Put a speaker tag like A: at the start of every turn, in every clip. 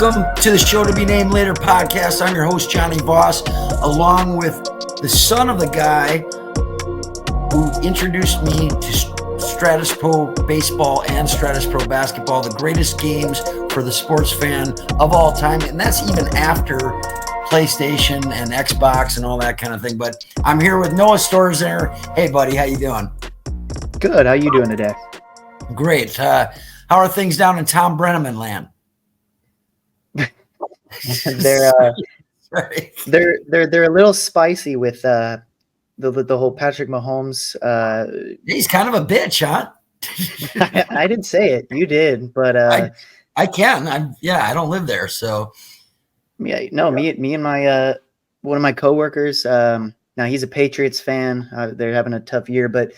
A: Welcome to the Show to Be Named Later podcast. I'm your host, Jonny Voss, along with the son of the guy who introduced me to Stratus Pro baseball and Stratus Pro basketball, the greatest games for the sports fan of all time. And that's even after PlayStation and Xbox and all that kind of thing. But I'm here with Noah Stoerzinger. Hey, buddy, how you doing?
B: Good. How you doing today?
A: Great. How are things down in Tom Brenneman land?
B: They're a little spicy with the whole Patrick Mahomes.
A: He's kind of a bitch, huh?
B: I didn't say it. You did, but
A: I can. I don't live there, so
B: yeah. No, me and my one of my coworkers. Now he's a Patriots fan. They're having a tough year, but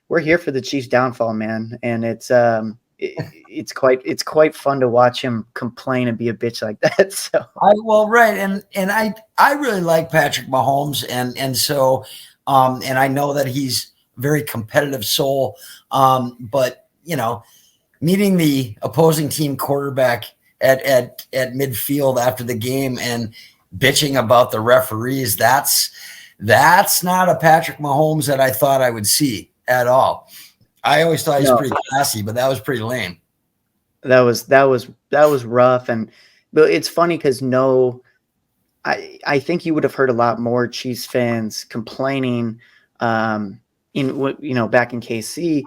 B: we're here for the Chiefs' downfall, man. And it's quite fun to watch him complain and be a bitch like that. So
A: I really like Patrick Mahomes, and so and I know that he's a very competitive soul. But you know, meeting the opposing team quarterback at midfield after the game and bitching about the referees, that's not a Patrick Mahomes that I thought I would see at all. I always thought he was pretty classy, but that was pretty lame.
B: That was rough, but it's funny because I think you would have heard a lot more Chiefs fans complaining back in KC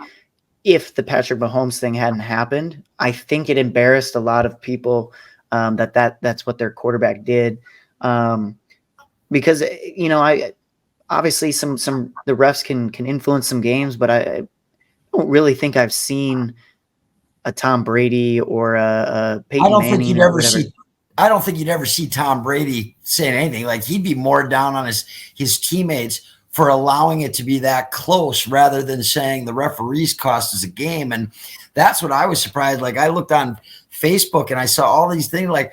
B: if the Patrick Mahomes thing hadn't happened. I think it embarrassed a lot of people that's what their quarterback did, because I obviously some the refs can influence some games, but I don't really think I've seen a Tom Brady or a Peyton Manning.
A: I don't think you'd ever see Tom Brady saying anything. Like, he'd be more down on his teammates for allowing it to be that close rather than saying the referees cost us a game. And that's what I was surprised. Like, I looked on Facebook and I saw all these things like,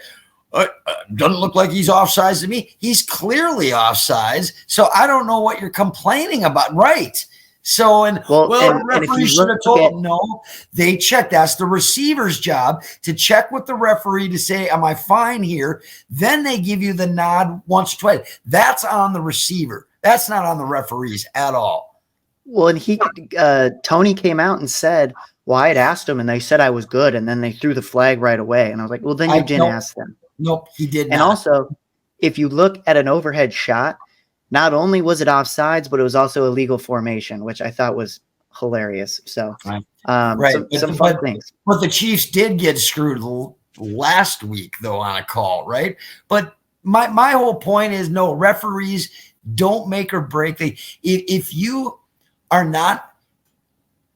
A: doesn't look like he's offsides to me. He's clearly offsides. So I don't know what you're complaining about. Right. So, the referee should have told him no. They check. That's the receiver's job, to check with the referee to say, am I fine here? Then they give you the nod once or twice. That's on the receiver. That's not on the referees at all.
B: Well, and Tony came out and said, well, I had asked him and they said I was good. And then they threw the flag right away. And I was like, well, then you didn't ask them.
A: Nope, he did not.
B: And also, if you look at an overhead shot, not only was it offsides, but it was also illegal formation, which I thought was hilarious. So, some fun things.
A: But the Chiefs did get screwed last week, though, on a call, right? But my whole point is, no, referees don't make or break. If you are not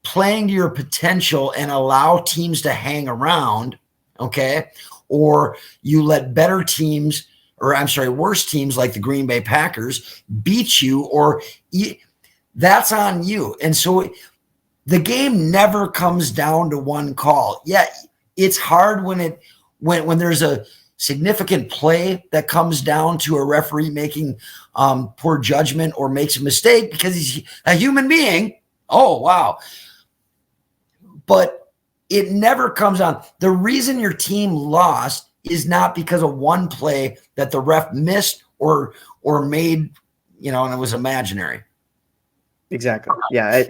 A: playing to your potential and allow teams to hang around, okay, or you let worse teams like the Green Bay Packers beat you, that's on you. And so the game never comes down to one call. Yeah, it's hard when there's a significant play that comes down to a referee making poor judgment or makes a mistake because he's a human being. Oh, wow. But it never comes on. The reason your team lost is not because of one play that the ref missed or made, and it was imaginary.
B: Exactly. Yeah.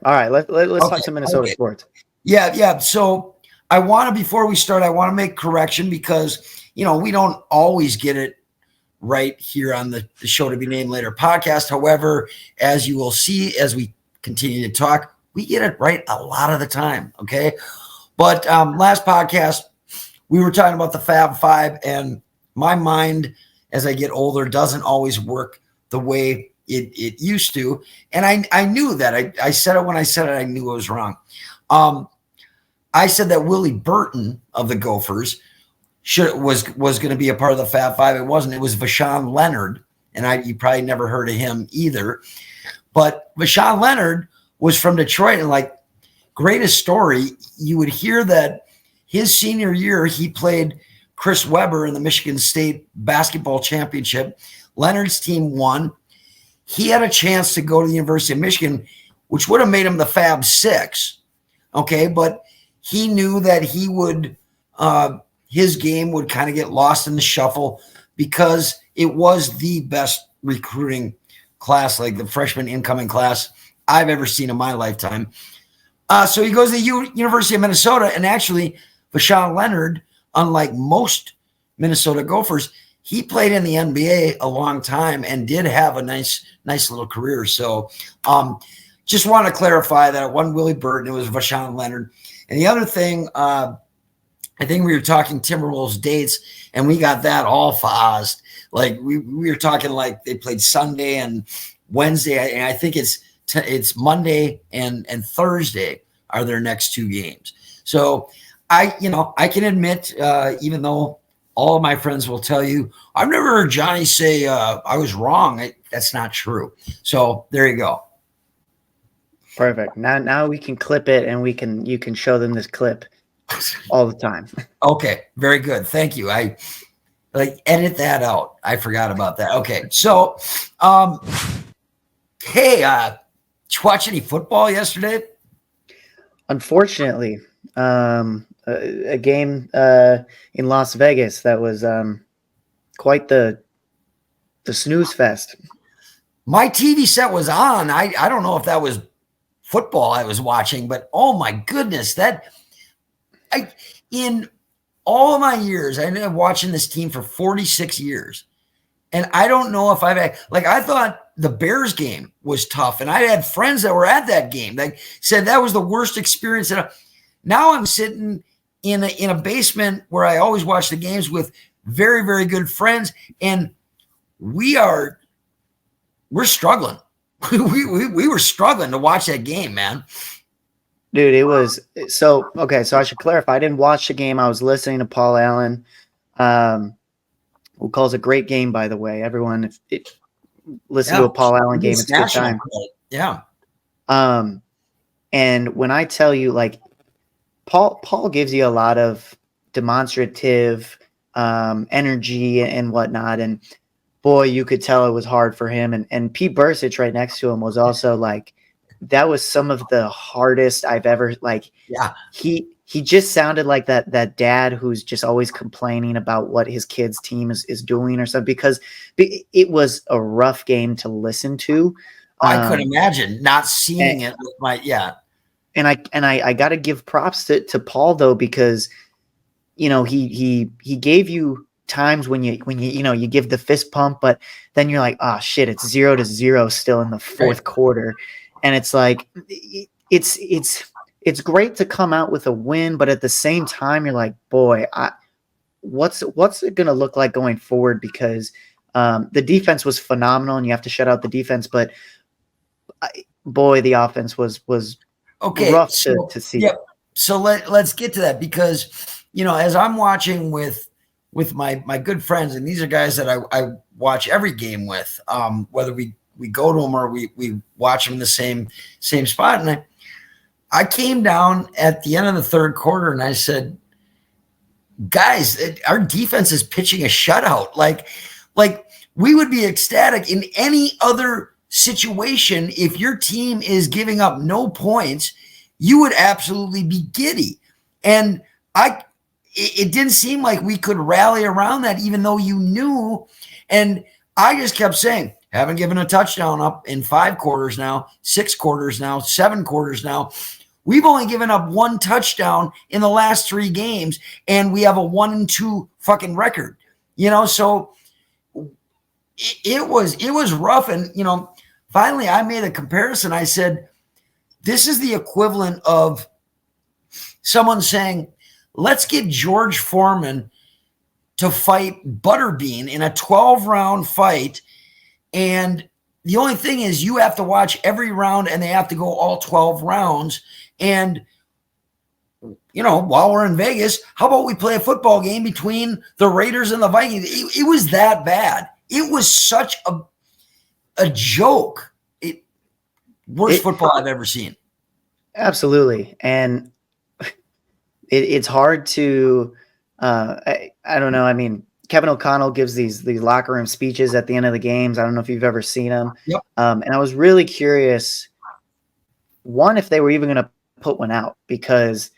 B: All right. Let's talk some Minnesota sports.
A: Yeah. So before we start, I want to make correction because, we don't always get it right here on the Show to Be Named Later podcast. However, as you will see, as we continue to talk, we get it right a lot of the time. Okay. But last podcast, we were talking about the Fab Five, and my mind, as I get older, doesn't always work the way it used to. And I knew that. I said it when I said it. I knew I was wrong. I said that Willie Burton of the Gophers was going to be a part of the Fab Five. It wasn't. It was Vashawn Leonard, and you probably never heard of him either. But Vashawn Leonard was from Detroit, and like, greatest story, you would hear that his senior year, he played Chris Webber in the Michigan State basketball championship. Leonard's team won. He had a chance to go to the University of Michigan, which would have made him the Fab Six. Okay, but he knew that he would his game would kind of get lost in the shuffle because it was the best recruiting class, like the freshman incoming class I've ever seen in my lifetime. So he goes to the University of Minnesota, and actually, Vashawn Leonard, unlike most Minnesota Gophers, he played in the NBA a long time and did have a nice little career. So just want to clarify that it wasn't Willie Burton, it was Vashawn Leonard. And the other thing, I think we were talking Timberwolves dates, and we got that all fuzzed. Like we were talking like they played Sunday and Wednesday, and I think it's Monday and Thursday are their next two games. So I can admit, even though all of my friends will tell you, I've never heard Jonny say I was wrong. That's not true. So there you go.
B: Perfect. Now we can clip it, and you can show them this clip all the time.
A: Okay, very good. Thank you. I edit that out. I forgot about that. Okay, so hey, did you watch any football yesterday?
B: Unfortunately, a game in Las Vegas that was quite the snooze fest. My
A: TV set was on. I don't know if that was football I was watching, but oh my goodness, in all of my years, I've been watching this team for 46 years. And I don't know if I thought the Bears game was tough. And I had friends that were at that game that said that was the worst experience. Now I'm sitting in a basement where I always watch the games with very, very good friends. And we're struggling. We were struggling to watch that game, man.
B: Dude, it was so okay. So I should clarify. I didn't watch the game. I was listening to Paul Allen, who calls a great game, by the way. Everyone, listen to a Paul Allen game. It's a good time.
A: Yeah.
B: And when I tell you, like, Paul gives you a lot of demonstrative energy and whatnot, and boy, you could tell it was hard for him. And Pete Bursich right next to him was also like, that was some of the hardest I've ever
A: Yeah.
B: He just sounded like that dad who's just always complaining about what his kid's team is doing or something, because it was a rough game to listen to.
A: I could imagine not seeing it with my
B: And I got to give props to Paul though, because he gave you times when you give the fist pump, but then you're like, oh shit, it's 0-0 still in the fourth quarter. And it's like, it's great to come out with a win, but at the same time, you're like, boy, what's it going to look like going forward? Because the defense was phenomenal, and you have to shut out the defense, but boy, the offense was
A: okay,
B: rough to see.
A: Yep. So let's get to that, because as I'm watching with my good friends, and these are guys that I watch every game with, whether we go to them or we watch them in the same spot. And I came down at the end of the third quarter and I said, guys, our defense is pitching a shutout. Like we would be ecstatic in any other situation. If your team is giving up no points, you would absolutely be giddy. And it didn't seem like we could rally around that, even though you knew. And I just kept saying, haven't given a touchdown up in 5 quarters now, 6 quarters now, 7 quarters now. We've only given up 1 touchdown in the last 3 games, and we have a 1-2 fucking record. So it was rough. And finally I made a comparison. I said, this is the equivalent of someone saying, let's get George Foreman to fight Butterbean in a 12-round fight. And the only thing is you have to watch every round, and they have to go all 12 rounds. And, while we're in Vegas, how about we play a football game between the Raiders and the Vikings? It was that bad. It was such a joke. Worst football I've ever seen.
B: Absolutely. And it's hard to, I don't know. I mean, Kevin O'Connell gives these locker room speeches at the end of the games. I don't know if you've ever seen them.
A: Yep.
B: And I was really curious, one, if they were even going to put one out, because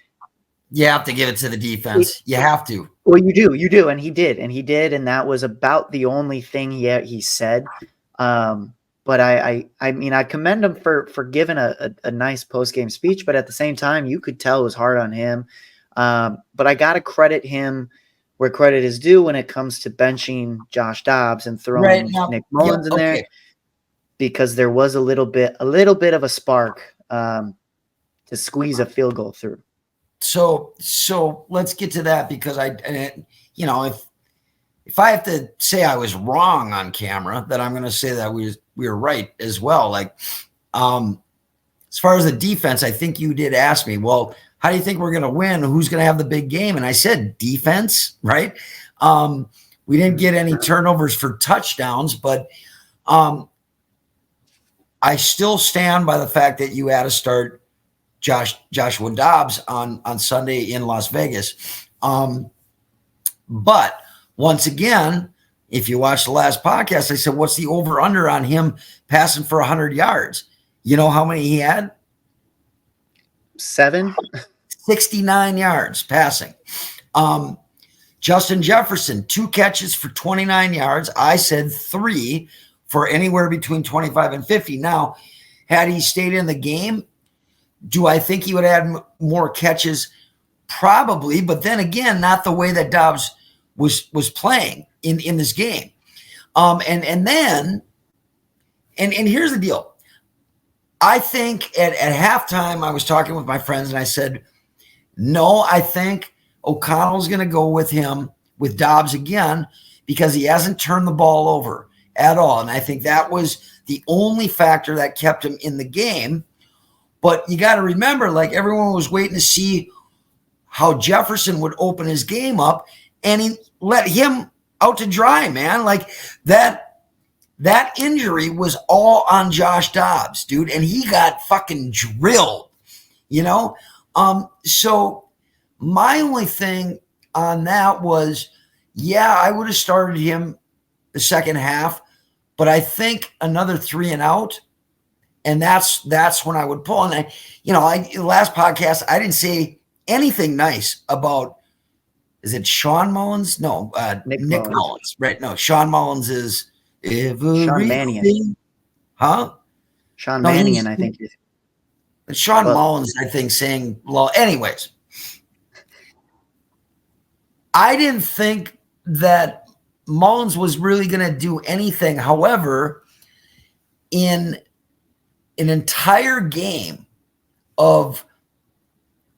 A: you have to give it to the defense. You have to.
B: Well, you do, and he did, and that was about the only thing he said. But I mean, I commend him for giving a nice post game speech, but at the same time, you could tell it was hard on him. But I gotta credit him where credit is due when it comes to benching Josh Dobbs and
A: Right
B: throwing
A: now,
B: Nick
A: yep,
B: Mullins in there,
A: okay.
B: because there was a little bit of a spark to squeeze a field goal through.
A: So let's get to that, because you know, if I have to say I was wrong on camera, then I'm going to say that we were right as well. Like, as far as the defense, I think you did ask me, well, how do you think we're going to win? Who's going to have the big game? And I said defense, right? We didn't get any turnovers for touchdowns, but I still stand by the fact that you had to start Joshua Dobbs on Sunday in Las Vegas. But once again, if you watch the last podcast, I said, what's the over under on him passing for 100 yards? You know how many he had?
B: 7.
A: 69 yards passing. Justin Jefferson, 2 catches for 29 yards. I said 3 for anywhere between 25 and 50. Now, had he stayed in the game, do I think he would have had more catches? Probably, but then again, not the way that Dobbs was playing in this game. And here's the deal. I think at halftime, I was talking with my friends and I said, no, I think O'Connell's going to go with him, with Dobbs again, because he hasn't turned the ball over at all. And I think that was the only factor that kept him in the game. But you got to remember, like, everyone was waiting to see how Jefferson would open his game up, and he let him out to dry, man. Like, that injury was all on Josh Dobbs, dude, and he got fucking drilled, you know? So my only thing on that was, yeah, I would have started him the second half, but I think another 3 and out, and that's when I would pull. And last podcast, I didn't say anything nice about, is it Sean Mullins? No, Nick Mullins. Right? No, Sean Mullins is
B: Sean Mannion.
A: Huh?
B: Sean Mannion, I think.
A: Sean Mullins, I think, saying, well, anyways, I didn't think that Mullins was really going to do anything. However, in an entire game of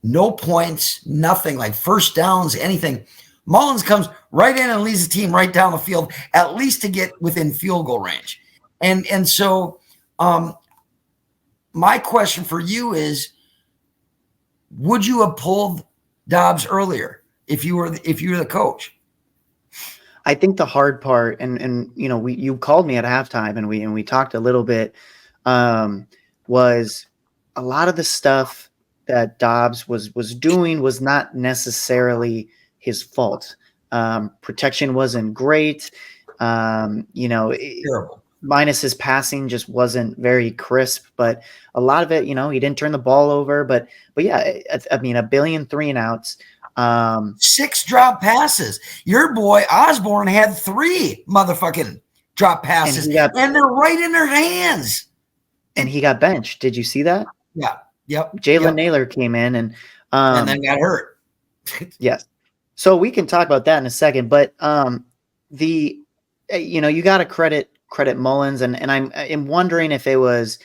A: no points, nothing, like first downs, anything, Mullins comes right in and leads the team right down the field, at least to get within field goal range. And so my question for you is, would you have pulled Dobbs earlier if you were the coach?
B: I think the hard part, and you called me at halftime and we talked a little bit, was a lot of the stuff that Dobbs was doing was not necessarily his fault. Protection wasn't great.
A: Terrible.
B: Minus his passing just wasn't very crisp, but a lot of it, he didn't turn the ball over. But yeah, I mean, 1 billion 3 and outs.
A: 6 drop passes. Your boy Osborne had 3 motherfucking drop passes, and they're right in their hands.
B: And he got benched. Did you see that?
A: Yeah. Yep.
B: Jalen Naylor came in and
A: then got hurt.
B: Yes. So we can talk about that in a second, but you got to credit Mullins, and I'm wondering if it was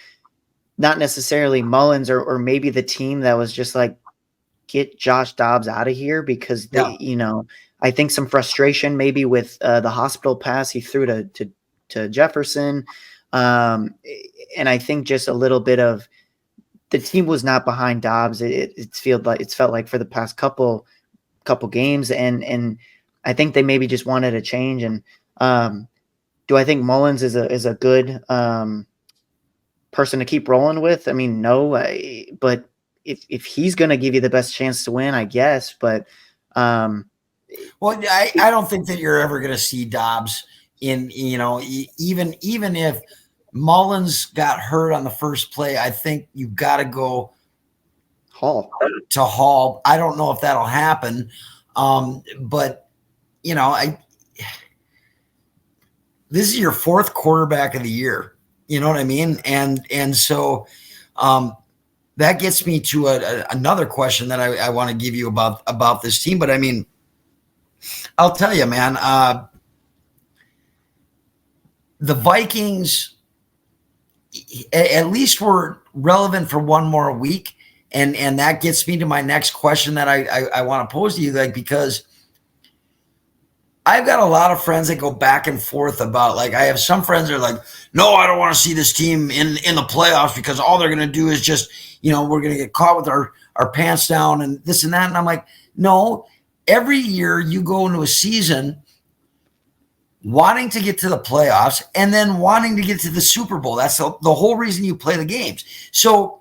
B: not necessarily Mullins or maybe the team that was just like, get Josh Dobbs out of here, because I think some frustration maybe with the hospital pass he threw to Jefferson, and I think just a little bit of the team was not behind Dobbs. It's felt like for the past couple games, and I think they maybe just wanted a change. And do I think Mullins is a good person to keep rolling with? I mean, no, but if he's going to give you the best chance to win, I guess. But
A: well, I don't think that you're ever going to see Dobbs in, even if Mullins got hurt on the first play, I think you got to go
B: Hall.
A: I don't know if that'll happen. But this is your fourth quarterback of the year. You know what I mean? And so that gets me to another question that I want to give you about this team. But I mean, I'll tell you, man, the Vikings at least were relevant for one more week. And that gets me to my next question that I want to pose to you, like, because I've got a lot of friends that go back and forth about, like, I have some friends that are like, no, I don't want to see this team in the playoffs because all they're going to do is just, we're going to get caught with our pants down and this and that. And I'm like, no, every year you go into a season wanting to get to the playoffs and then wanting to get to the Super Bowl. That's the whole reason you play the games. So,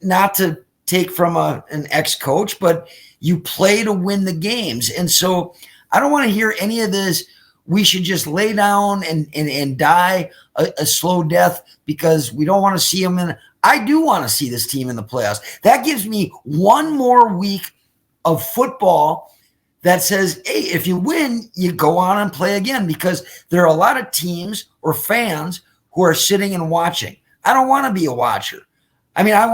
A: not to take from an ex-coach, but you play to win the games. And so I don't want to hear any of this. We should just lay down and die a slow death because we don't want to see them in. I do want to see this team in the playoffs. That gives me one more week of football that says, hey, if you win, you go on and play again, because there are a lot of teams or fans who are sitting and watching. I don't want to be a watcher. I mean, I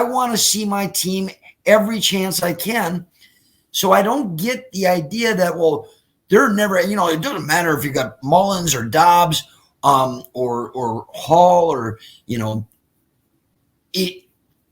A: want to see my team every chance I can. So I don't get the idea that, well, they're never, it doesn't matter if you got Mullins or Dobbs or Hall or,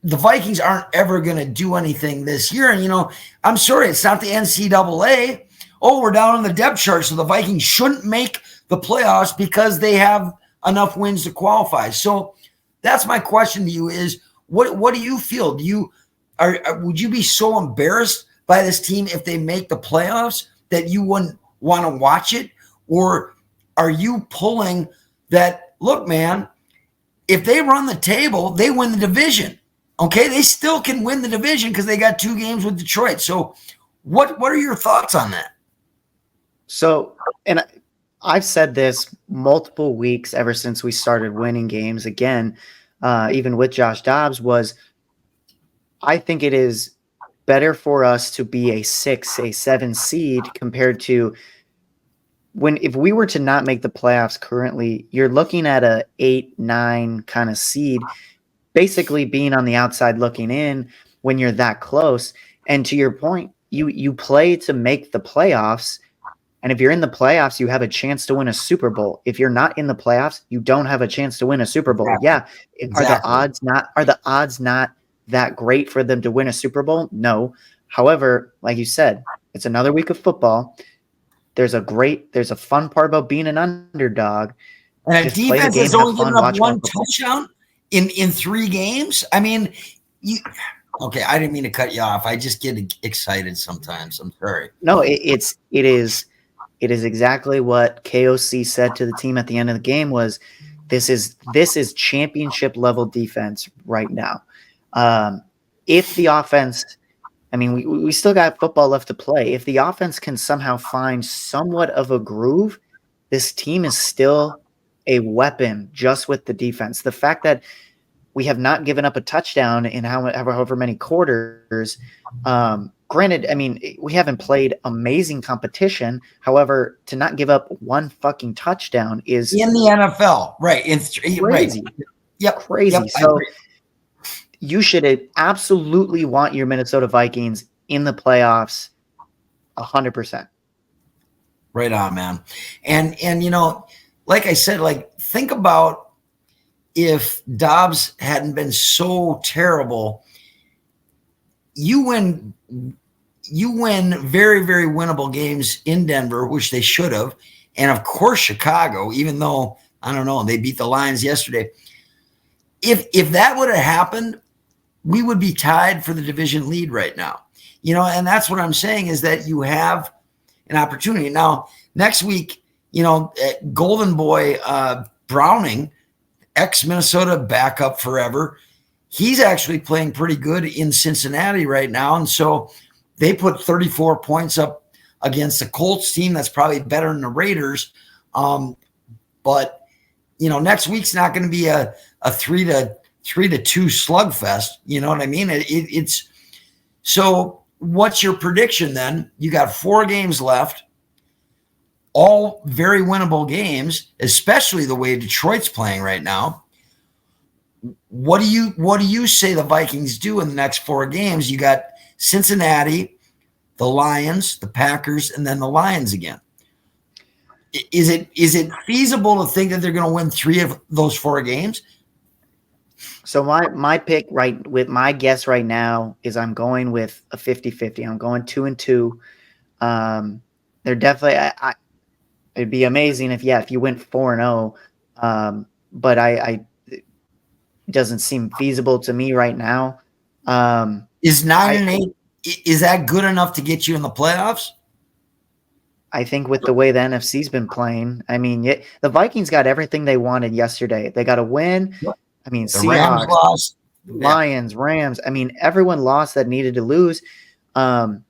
A: the Vikings aren't ever going to do anything this year. And, I'm sorry, it's not the NCAA. Oh, we're down on the depth chart, so the Vikings shouldn't make the playoffs because they have enough wins to qualify. So that's my question to you is, what do you feel? Would you be so embarrassed by this team if they make the playoffs that you wouldn't want to watch it? Or are you pulling that, look, man, if they run the table, they win the division. Okay, they still can win the division because they got 2 games with Detroit. So what are your thoughts on that?
B: So, and I've said this multiple weeks ever since we started winning games again, even with Josh Dobbs, was I think it is better for us to be a 6, a 7 seed compared to if we were to not make the playoffs currently, you're looking at a 8, 9 kind of seed, basically being on the outside looking in when you're that close. And to your point, you play to make the playoffs. And if you're in the playoffs, you have a chance to win a Super Bowl. If you're not in the playoffs, you don't have a chance to win a Super Bowl.
A: Exactly.
B: Yeah.
A: Exactly.
B: Are the odds not that great for them to win a Super Bowl? No. However, like you said, it's another week of football. There's a fun part about being an underdog.
A: And a defense has only given up 1 touchdown in 3 games. I mean, okay, I didn't mean to cut you off. I just get excited sometimes. I'm sorry.
B: No, it is exactly what KOC said to the team at the end of the game was, this is championship level defense right now. If the offense, I mean, we still got football left to play. If the offense can somehow find somewhat of a groove, this team is still a weapon just with the defense. The fact that we have not given up a touchdown in however many quarters, granted, I mean, we haven't played amazing competition. However, to not give up 1 fucking touchdown is
A: in the NFL, right?
B: Crazy.
A: Right. Yep.
B: Crazy.
A: Yep,
B: so you should absolutely want your Minnesota Vikings in the playoffs 100%.
A: Right on, man. And like I said, like, think about if Dobbs hadn't been so terrible. You win very, very winnable games in Denver, which they should have. And of course, Chicago, even though, I don't know, they beat the Lions yesterday. If that would have happened, we would be tied for the division lead right now. And that's what I'm saying is that you have an opportunity. Now, next week, Golden Boy Browning, ex-Minnesota backup forever, he's actually playing pretty good in Cincinnati right now. And so they put 34 points up against the Colts team that's probably better than the Raiders. But, next week's not going to be a 3-2 slugfest. You know what I mean? It's so what's your prediction then? You got 4 games left, all very winnable games, especially the way Detroit's playing right now. What do you say the Vikings do in the next 4 games? You got Cincinnati, the Lions, the Packers, and then the Lions again. Is it feasible to think that they're going to win 3 of those 4 games?
B: So my pick with my guess right now is I'm going with a 50-50. I'm going 2-2. They're definitely it'd be amazing if you went 4-0. But it doesn't seem feasible to me right now.
A: Is 9-8 is that good enough to get you in the playoffs?
B: I think with the way the NFC's been playing, I mean, the Vikings got everything they wanted yesterday. They got a win. I mean,
A: the Rams
B: Seahawks,
A: lost.
B: Lions, Rams. I mean, everyone lost that needed to lose. So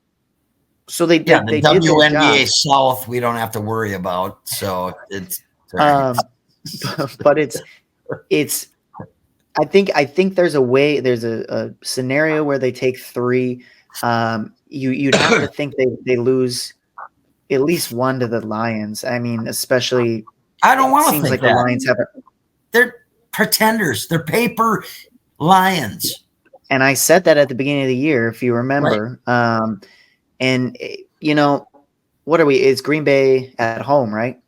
B: they
A: the
B: did their
A: WNBA
B: job.
A: South we don't have to worry about. So it's
B: but it's I think there's a scenario where they take 3. You'd have to think they lose at least 1 to the Lions. I mean, especially
A: I don't want to think
B: like
A: that.
B: The Lions have
A: They're pretenders. They're paper lions.
B: And I said that at the beginning of the year, if you remember. Right. And what are we? It's Green Bay at home, right?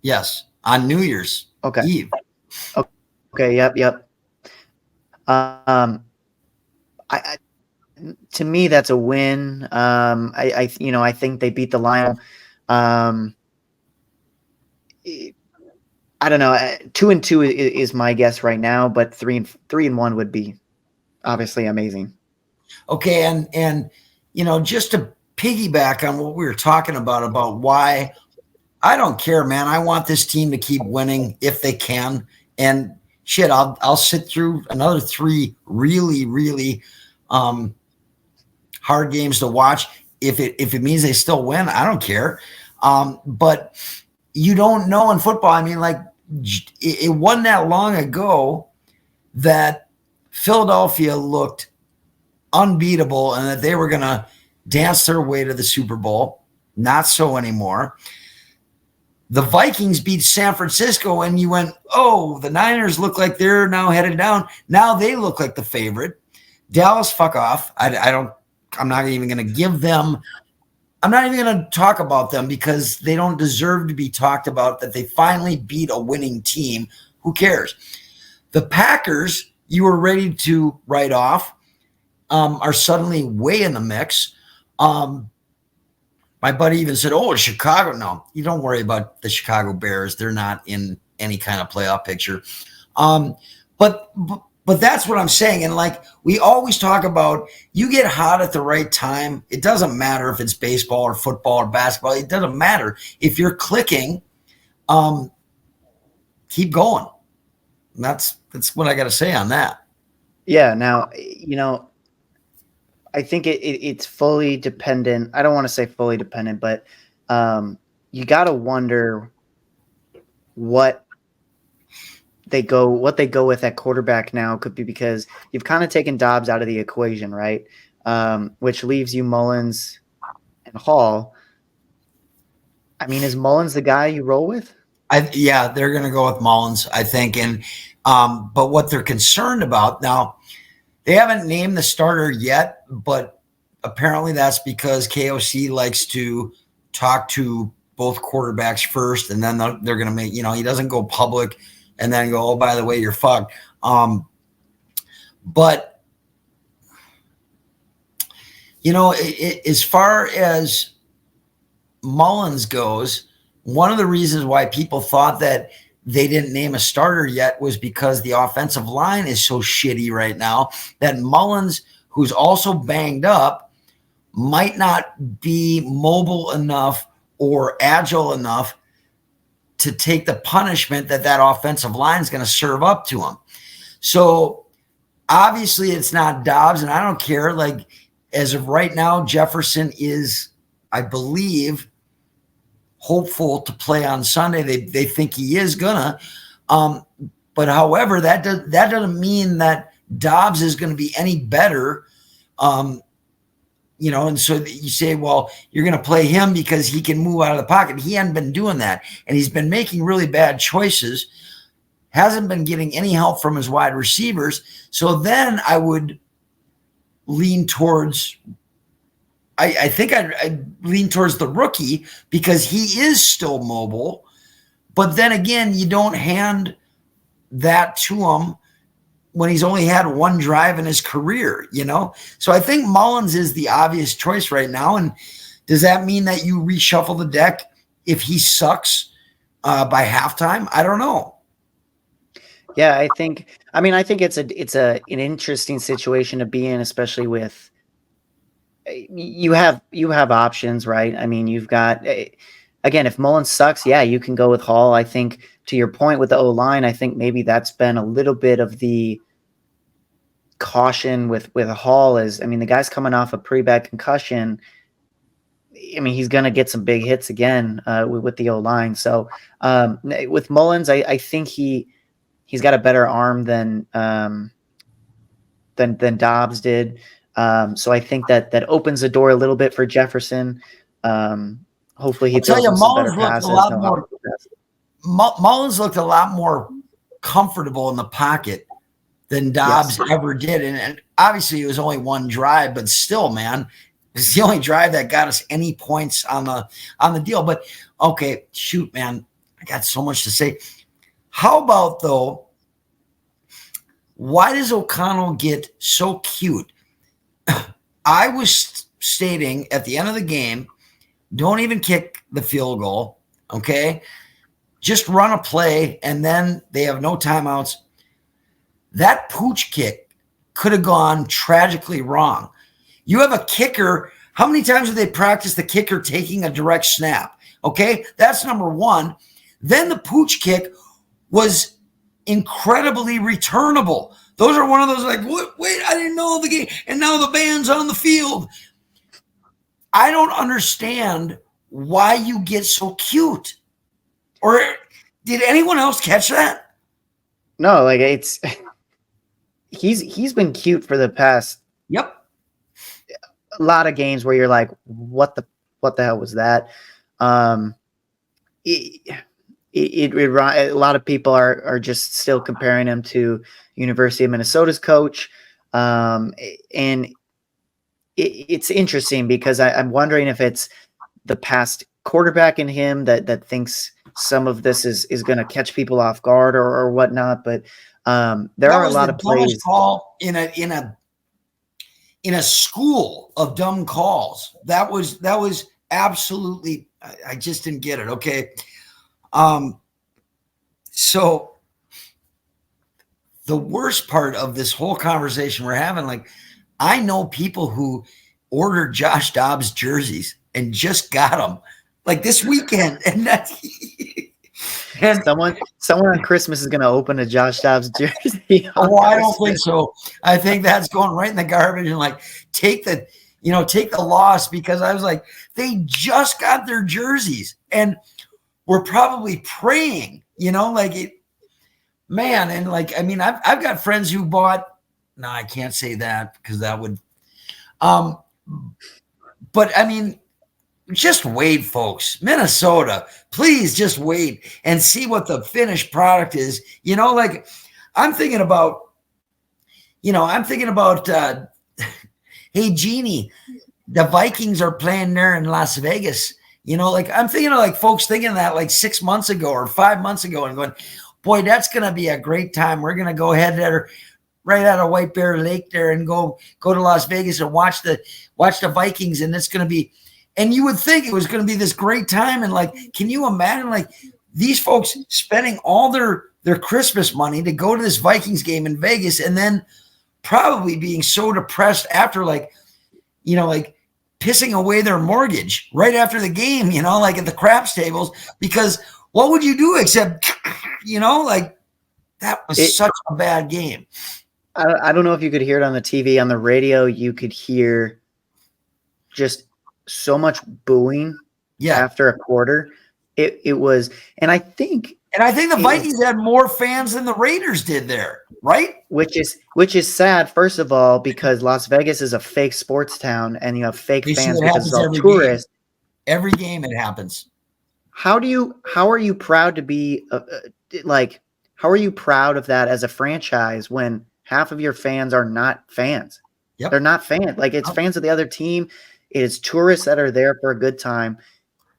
A: Yes, on New Year's Eve.
B: Okay. Yep. To me, that's a win. I think they beat the Lions. I don't know. 2-2 is my guess right now, but 3-1 would be obviously amazing.
A: Okay, and just to piggyback on what we were talking about why I don't care, man. I want this team to keep winning if they can, and shit, I'll sit through another 3 really, really hard games to watch if it means they still win. I don't care, but you don't know in football. I mean, like it wasn't that long ago that Philadelphia looked unbeatable and that they were going to dance their way to the Super Bowl. Not so anymore. The Vikings beat San Francisco and you went, oh, the Niners look like they're now headed down. Now they look like the favorite. Dallas, fuck off. I'm not even going to give them. I'm not even going to talk about them because they don't deserve to be talked about that they finally beat a winning team. Who cares? The Packers, you were ready to write off, are suddenly way in the mix. My buddy even said, oh, Chicago. No, you don't worry about the Chicago Bears. They're not in any kind of playoff picture. But that's what I'm saying. And like we always talk about, you get hot at the right time. It doesn't matter if it's baseball or football or basketball. It doesn't matter. If you're clicking, keep going. And that's what I got to say on that.
B: Yeah. Now, I think it's fully dependent. I don't want to say fully dependent, but you got to wonder what they go with at quarterback now. Could be because you've kind of taken Dobbs out of the equation, right? Which leaves you Mullins and Hall. I mean, is Mullins the guy you roll with?
A: Yeah, they're going to go with Mullins, I think. And but what they're concerned about now, they haven't named the starter yet, but apparently that's because KOC likes to talk to both quarterbacks first, and then they're going to make, he doesn't go public and then go, oh, by the way, you're fucked. But, as far as Mullins goes, one of the reasons why people thought that they didn't name a starter yet was because the offensive line is so shitty right now that Mullins, who's also banged up, might not be mobile enough or agile enough to take the punishment that offensive line is going to serve up to him. So obviously it's not Dobbs, and I don't care. Like as of right now, Jefferson is, I believe, hopeful to play on Sunday. They think he is gonna. But however, that doesn't mean that Dobbs is going to be any better And so you say, well, you're going to play him because he can move out of the pocket. He hadn't been doing that, and he's been making really bad choices, hasn't been getting any help from his wide receivers. So then I would lean towards, I think I'd lean towards the rookie because he is still mobile. But then again, you don't hand that to him when he's only had one drive in his career, So I think Mullins is the obvious choice right now. And does that mean that you reshuffle the deck if he sucks by halftime? I don't know.
B: Yeah, I think it's an interesting situation to be in, especially with you have options, right? I mean, you've got again, if Mullins sucks, yeah, you can go with Hall. I think to your point with the O-line, I think maybe that's been a little bit of the caution with Hall is, I mean, the guy's coming off a pretty bad concussion. I mean, he's going to get some big hits again with the O-line. So with Mullins, I think he's got a better arm than Dobbs did. So I think that opens the door a little bit for Jefferson. Hopefully he throws some better passes.
A: Mullins looked a lot more comfortable in the pocket than Dobbs ever did. And obviously it was only one drive, but still, man, it's the only drive that got us any points on the deal. But okay, shoot, man, I got so much to say. How about, though, why does O'Connell get so cute? I was stating at the end of the game, don't even kick the field goal, okay? Just run a play, and then they have no timeouts. That pooch kick could have gone tragically wrong. You have a kicker. How many times have they practiced the kicker taking a direct snap? Okay, that's number one. Then the pooch kick was incredibly returnable. Those are one of those like, wait, I didn't know the game. And now the band's on the field. I don't understand why you get so cute. Or did anyone else catch that?
B: No, like it's he's been cute for the past
A: a
B: lot of games where you're like, what the hell was that? A lot of people are just still comparing him to University of Minnesota's coach. And it's interesting because I'm wondering if it's the past quarterback in him that thinks some of this is going to catch people off guard or whatnot. But there are a lot of plays.
A: Call in a school of dumb calls. That was absolutely, I just didn't get it. Okay. So the worst part of this whole conversation we're having, like, I know people who ordered Josh Dobbs jerseys and just got them like this weekend. And that's
B: and someone on Christmas is going to open a Josh Dobbs jersey.
A: Oh, I don't think so. I think that's going right in the garbage and like take the loss, because I was like, they just got their jerseys and we're probably praying, like it, man. And like, I mean, I've got friends who bought, no, I can't say that because that would, but I mean, just wait, folks. Minnesota, please just wait and see what the finished product is. Like I'm thinking about, hey, Jeannie, the Vikings are playing there in Las Vegas. Like I'm thinking of like folks thinking that like 6 months ago or 5 months ago and going, boy, that's going to be a great time. We're going to go ahead there right out of White Bear Lake there and go to Las Vegas and watch the Vikings. And it's going to be, and you would think it was going to be this great time. And like, can you imagine like these folks spending all their Christmas money to go to this Vikings game in Vegas and then probably being so depressed after like pissing away their mortgage right after the game, like at the craps tables, because what would you do except, like that was such a bad game.
B: I don't know if you could hear it on the TV. On the radio, you could hear just so much booing after a quarter. It was, and I think
A: And I think the Vikings had more fans than the Raiders did there, right?
B: Which is sad, first of all, because Las Vegas is a fake sports town and you have fake fans because it's all tourists.
A: Every game it happens.
B: How are you proud to be how are you proud of that as a franchise when half of your fans are not fans?
A: Yep.
B: They're not fans. Like, it's fans of the other team. It is tourists that are there for a good time.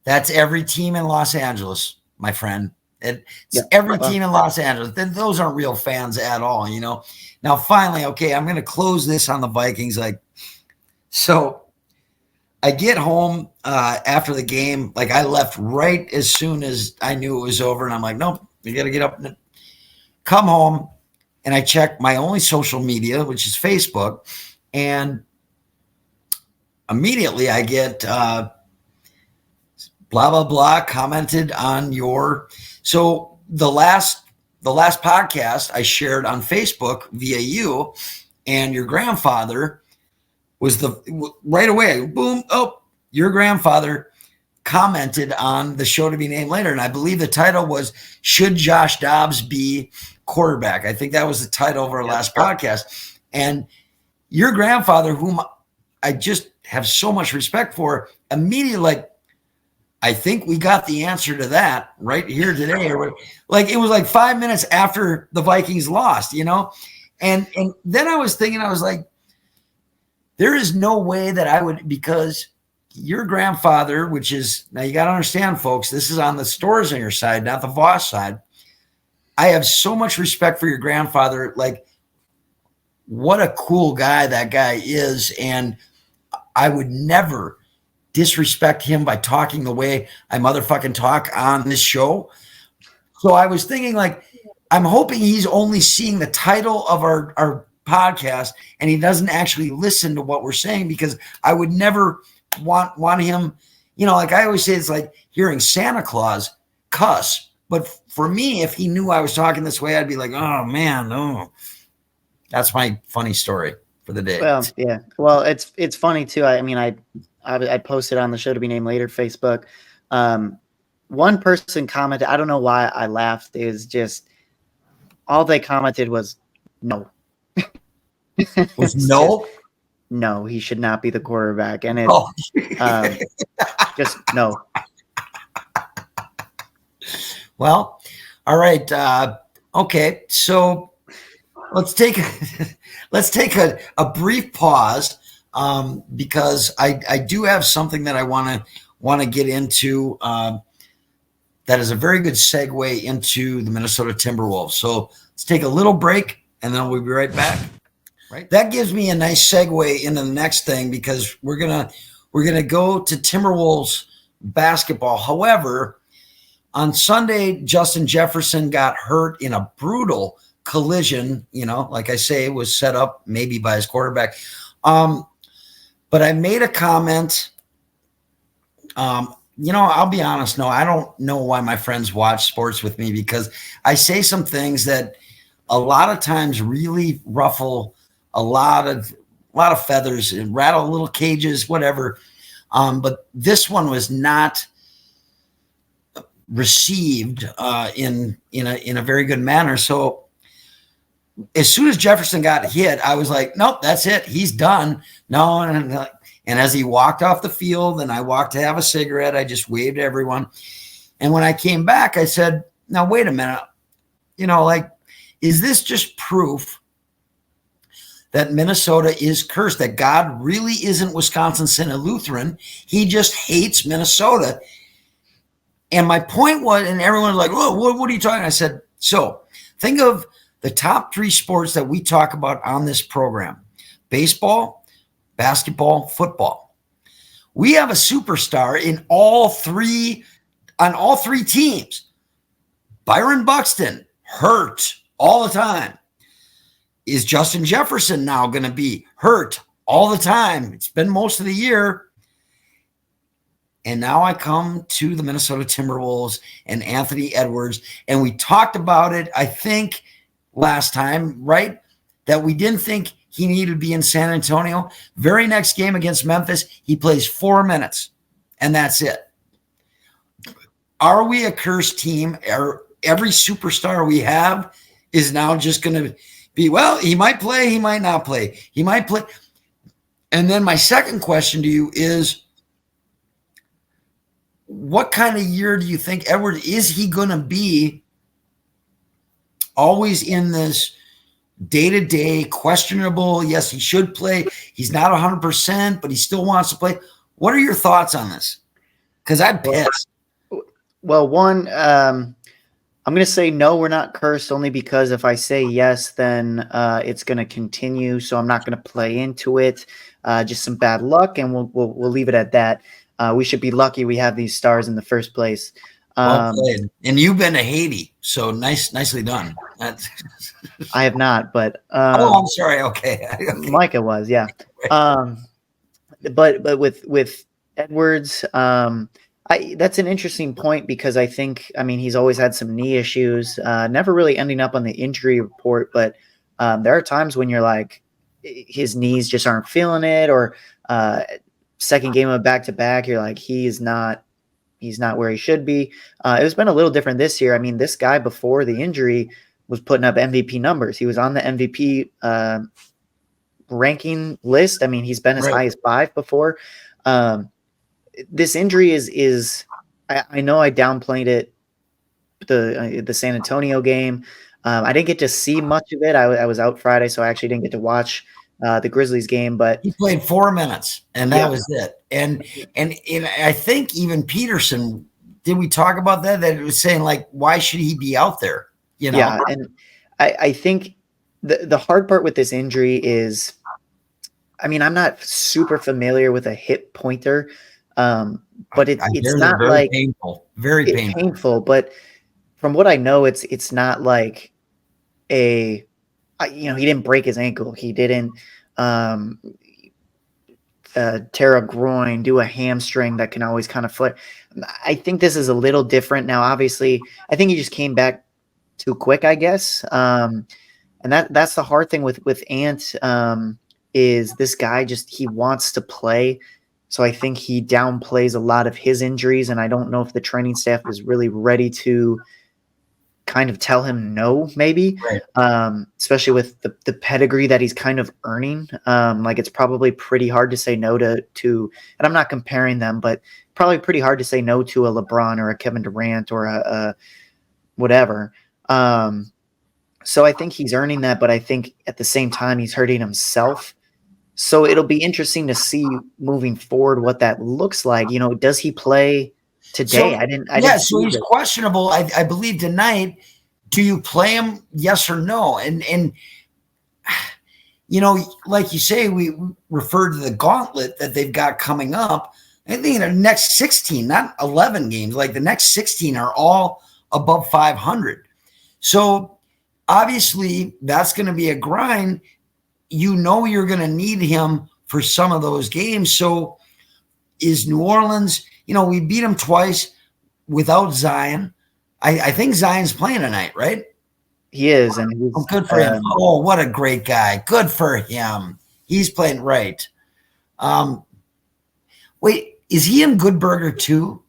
A: That's every team in Los Angeles, my friend. Every team in Los Angeles. Those aren't real fans at all, you know. Now, finally, okay, I'm going to close this on the Vikings. So I get home after the game. Like, I left right as soon as I knew it was over, and I'm like, nope, we got to get up and come home. And I check my only social media, which is Facebook, and immediately I get blah, blah, blah commented on your. So the last podcast I shared on Facebook via you, and your grandfather was right away, boom, oh, your grandfather commented on the show to be named later. And I believe the title was, Should Josh Dobbs Be Quarterback? I think that was the title of our last podcast. And your grandfather, whom I just have so much respect for, immediately I think we got the answer to that right here today. Like, it was like 5 minutes after the Vikings lost, you know? And then I was thinking, I was like, there is no way that I would, because your grandfather, which is, now you got to understand, folks, this is on the Stoerzinger side, not the Voss side. I have so much respect for your grandfather. Like, what a cool guy that guy is. And I would never disrespect him by talking the way I motherfucking talk on this show. So I was thinking, like, I'm hoping he's only seeing the title of our podcast and he doesn't actually listen to what we're saying, because I would never want him, you know, like I always say, it's like hearing Santa Claus cuss. But for me, if he knew I was talking this way, I'd be like, oh man, no. That's my funny story for the day.
B: Well, yeah. Well, it's funny too. I mean, I posted on the show to be named later Facebook. One person commented, I don't know why I laughed, is just all they commented was no.
A: Was no?
B: No, he should not be the quarterback. And it just no.
A: Well, all right. Okay. So let's take a brief pause, because I do have something that I want to get into, that is a very good segue into the Minnesota Timberwolves. So let's take a little break and then we'll be right back. Right. That gives me a nice segue into the next thing, because we're gonna go to Timberwolves basketball. However, on Sunday, Justin Jefferson got hurt in a brutal collision. You know, like I say, it was set up maybe by his quarterback. But I made a comment. You know, I'll be honest. No, I don't know why my friends watch sports with me, because I say some things that a lot of times really ruffle a lot of feathers and rattle little cages, whatever. But this one was not received in a very good manner. So as soon as Jefferson got hit, I was like, nope, that's it. He's done. No. And as he walked off the field and I walked to have a cigarette, I just waved to everyone. And when I came back, I said, now, wait a minute. You know, like, is this just proof that Minnesota is cursed, that God really isn't Wisconsin Synod Lutheran? He just hates Minnesota. And my point was, and everyone was like, oh, what are you talking? I said, so think of the top three sports that we talk about on this program: baseball, basketball, football. We have a superstar on all three teams. Byron Buxton, hurt all the time. Is Justin Jefferson now going to be hurt all the time? It's been most of the year. And now I come to the Minnesota Timberwolves and Anthony Edwards, and we talked about it, I think, last time, right? That we didn't think he needed to be in San Antonio. Very next game against Memphis, he plays 4 minutes, and that's it. Are we a cursed team? every superstar we have is now just going to be, well, he might play, he might not play, he might play. And then my second question to you is, what kind of year do you think Edward, is he going to be always in this day-to-day questionable? Yes, he should play. He's not 100%, but he still wants to play. What are your thoughts on this? Because I'm pissed.
B: Well, one, I'm going to say no, we're not cursed, only because if I say yes, then it's going to continue. So I'm not going to play into it. Just some bad luck, and we'll leave it at that. We should be lucky we have these stars in the first place.
A: Well played. And you've been to Haiti, so nicely done.
B: I have not, but
A: I'm sorry. Okay.
B: Micah was, yeah. But with Edwards, that's an interesting point, because I think, he's always had some knee issues, never really ending up on the injury report, but there are times when you're like, his knees just aren't feeling it, or second game of back-to-back, you're like, he's not where he should be. It's been a little different this year. This guy before the injury was putting up MVP numbers. He was on the MVP ranking list. He's been as high as 5 before. This injury is I know I downplayed it, the San Antonio game. I didn't get to see much of it. I was out Friday, so I actually didn't get to watch the Grizzlies game. But
A: he played 4 minutes, and that was it. And I think even Peterson, did we talk about that? That it was saying, like, why should he be out there?
B: Yeah, and I think the hard part with this injury is, I'm not super familiar with a hip pointer, but it's not
A: very
B: like
A: painful, very
B: painful. But from what I know, it's not like he didn't break his ankle. He didn't tear a groin, do a hamstring that can always kind of flare. I think this is a little different now. Obviously, I think he just came back too quick, I guess. And that's the hard thing with Ant, is this guy he wants to play. So I think he downplays a lot of his injuries, and I don't know if the training staff is really ready to kind of tell him no, maybe, especially with the pedigree that he's kind of earning. It's probably pretty hard to say no to, and I'm not comparing them, but probably pretty hard to say no to a LeBron or a Kevin Durant or a whatever. So I think he's earning that, but I think at the same time he's hurting himself. So it'll be interesting to see moving forward what that looks like. Does he play today?
A: So he's questionable. I believe tonight. Do you play him? Yes or no? And like you say, we referred to the gauntlet that they've got coming up. I think the next 16, not 11 games, like the next 16 are all above 500. So obviously that's going to be a grind. You're going to need him for some of those games. So is New Orleans, we beat them twice without Zion. I think Zion's playing tonight, right?
B: He is. And he's,
A: good for him. Oh, what a great guy. Good for him. He's playing right. Wait, is he in Good Burger too?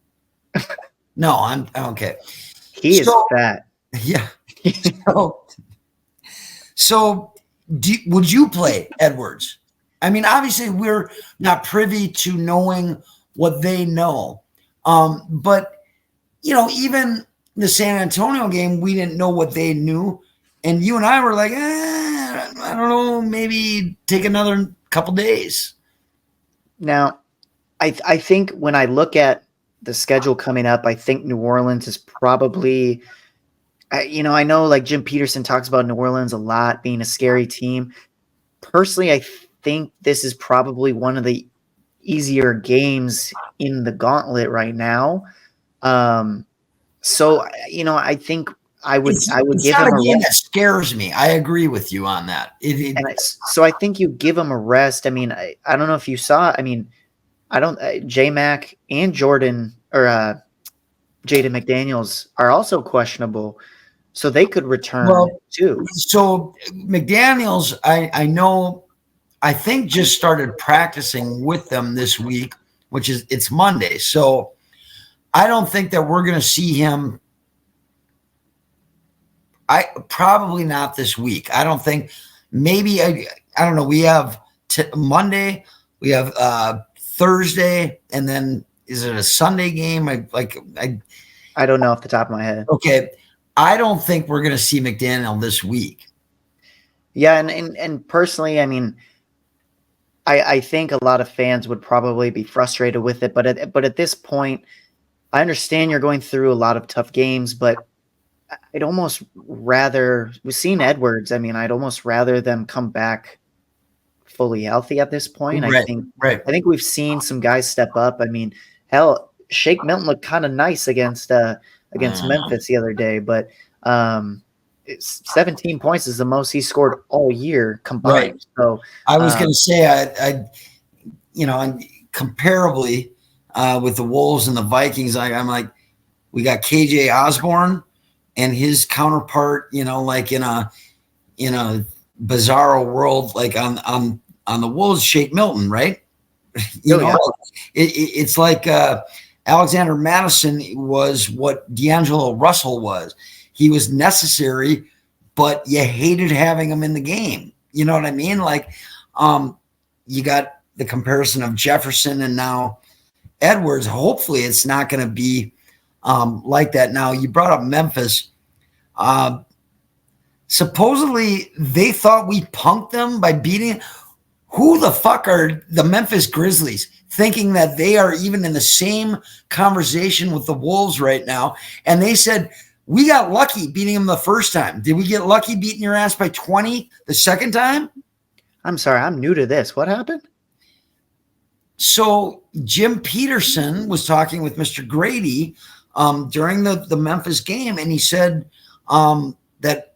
A: No, I'm okay.
B: He is fat.
A: Yeah. So would you play Edwards? Obviously we're not privy to knowing what they know. But even the San Antonio game, we didn't know what they knew. And you and I were like, I don't know, maybe take another couple days.
B: Now, I think when I look at the schedule coming up, I think New Orleans is probably, I know like Jim Peterson talks about New Orleans a lot being a scary team. Personally, I think this is probably one of the easier games in the gauntlet right now. So, I think I would give him a
A: game that scares me. I agree with you on that.
B: So I think you give him a rest. I don't know if you saw, J-Mac and Jordan or Jaden McDaniels are also questionable. So they could return too.
A: So McDaniels, I think just started practicing with them this week, it's Monday. So I don't think that we're going to see him I probably not this week. I don't think. Maybe I don't know. We have Monday. We have Thursday, and then is it a Sunday game?
B: I don't know off the top of my head.
A: Okay, I don't think we're going to see McDaniel this week.
B: Yeah, and personally, I mean, I think a lot of fans would probably be frustrated with it, but at this point, I understand you're going through a lot of tough games, but I'd almost rather we've seen Edwards. I mean, I'd almost rather them come back fully healthy at this point.
A: Right, right.
B: I think we've seen some guys step up. I mean, hell, Shake Milton looked kind of nice against Memphis the other day, but 17 points is the most he scored all year combined.
A: Right.
B: So
A: I was going to say, and comparably with the Wolves and the Vikings, I'm like, we got KJ Osborne and his counterpart, like in a bizarro world, like on the Wolves, Shake Milton, right? It's like Alexander Madison was what D'Angelo Russell was. He was necessary, but you hated having him in the game. You know what I mean? Like, you got the comparison of Jefferson and now Edwards. Hopefully it's not going to be like that. Now, you brought up Memphis. Supposedly they thought we punked them by beating. Who the fuck are the Memphis Grizzlies thinking that they are even in the same conversation with the Wolves right now? And they said, we got lucky beating them the first time. Did we get lucky beating your ass by 20 the second time?
B: I'm sorry, I'm new to this. What happened?
A: So Jim Peterson was talking with Mr. Grady during the Memphis game, and he said that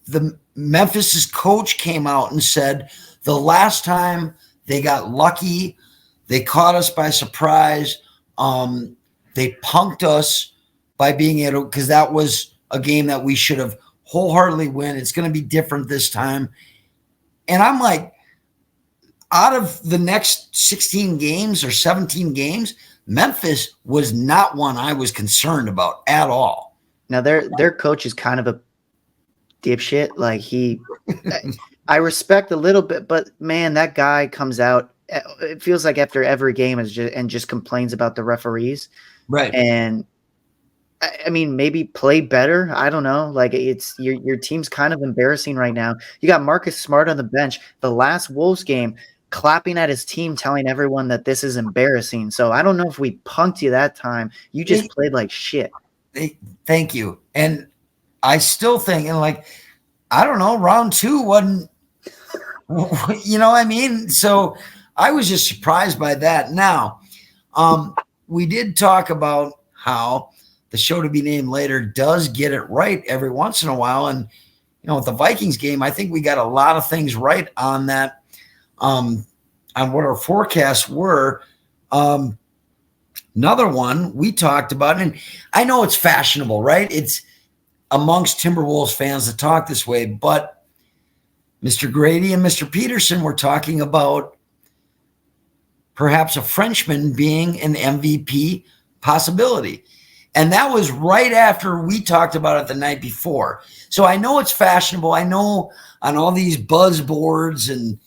A: the Memphis's coach came out and said the last time they got lucky, they caught us by surprise. They punked us by being able, because that was a game that we should have wholeheartedly win. It's going to be different this time. And I'm like, out of the next 16 games or 17 games, Memphis was not one I was concerned about at all.
B: Now their coach is kind of a dipshit. Like I respect a little bit, but man, that guy comes out. It feels like after every game and just complains about the referees.
A: Right.
B: And I mean, maybe play better. I don't know. Like it's your team's kind of embarrassing right now. You got Marcus Smart on the bench. The last Wolves game, clapping at his team, telling everyone that this is embarrassing. So I don't know if we punked you that time. You just played like shit.
A: Thank you. And I still think, and like, I don't know, round 2 wasn't, you know what I mean? So I was just surprised by that. Now, we did talk about how the show to be named later does get it right every once in a while. And, with the Vikings game, I think we got a lot of things right on that, on what our forecasts were. Another one we talked about, and I know it's fashionable, right? It's amongst Timberwolves fans to talk this way, but Mr. Grady and Mr. Peterson were talking about perhaps a Frenchman being an MVP possibility. And that was right after we talked about it the night before. So I know it's fashionable. I know on all these buzz boards and,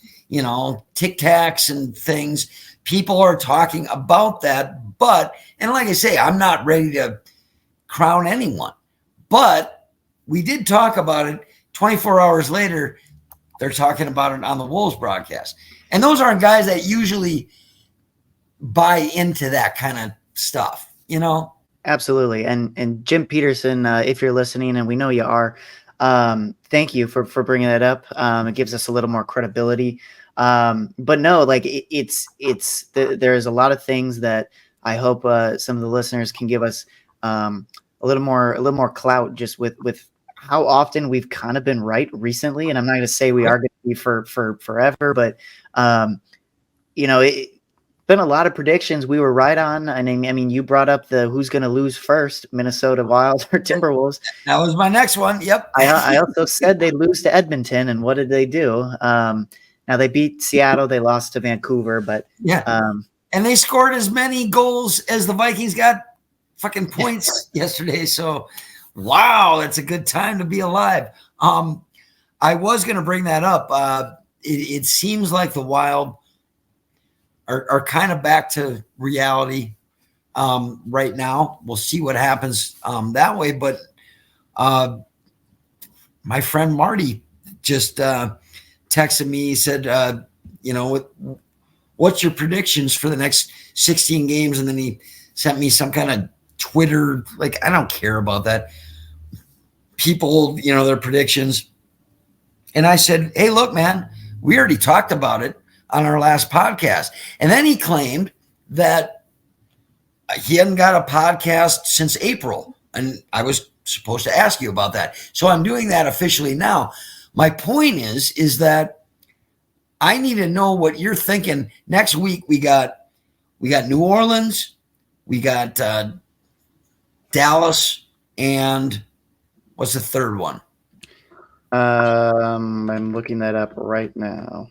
A: Tic Tacs and things, people are talking about that. But, and like I say, I'm not ready to crown anyone. But we did talk about it 24 hours later. They're talking about it on the Wolves broadcast. And those aren't guys that usually buy into that kind of stuff,
B: Absolutely. And Jim Peterson, if you're listening, and we know you are, thank you for bringing that up. It gives us a little more credibility. But no, like there's a lot of things that I hope some of the listeners can give us a little more clout just with how often we've kind of been right recently. And I'm not going to say we are going to be for forever, but it's been a lot of predictions we were right on. And I mean, you brought up the who's going to lose first, Minnesota Wild or Timberwolves.
A: That was my next one. Yep.
B: I also said they'd lose to Edmonton, and what did they do? Now they beat Seattle, they lost to Vancouver, but
A: and they scored as many goals as the Vikings got fucking points yesterday. So Wow, that's a good time to be alive. I was going to bring that up. It seems like the Wild are kind of back to reality right now. We'll see what happens that way. But my friend Marty just texted me. He said, what's your predictions for the next 16 games? And then he sent me some kind of Twitter. Like, I don't care about that. People, their predictions. And I said, hey, look, man, we already talked about it on our last podcast. And then he claimed that he hadn't got a podcast since April. And I was supposed to ask you about that. So I'm doing that officially now. My point is that I need to know what you're thinking. Next week, we got New Orleans, we got Dallas, and what's the third one?
B: I'm looking that up right now.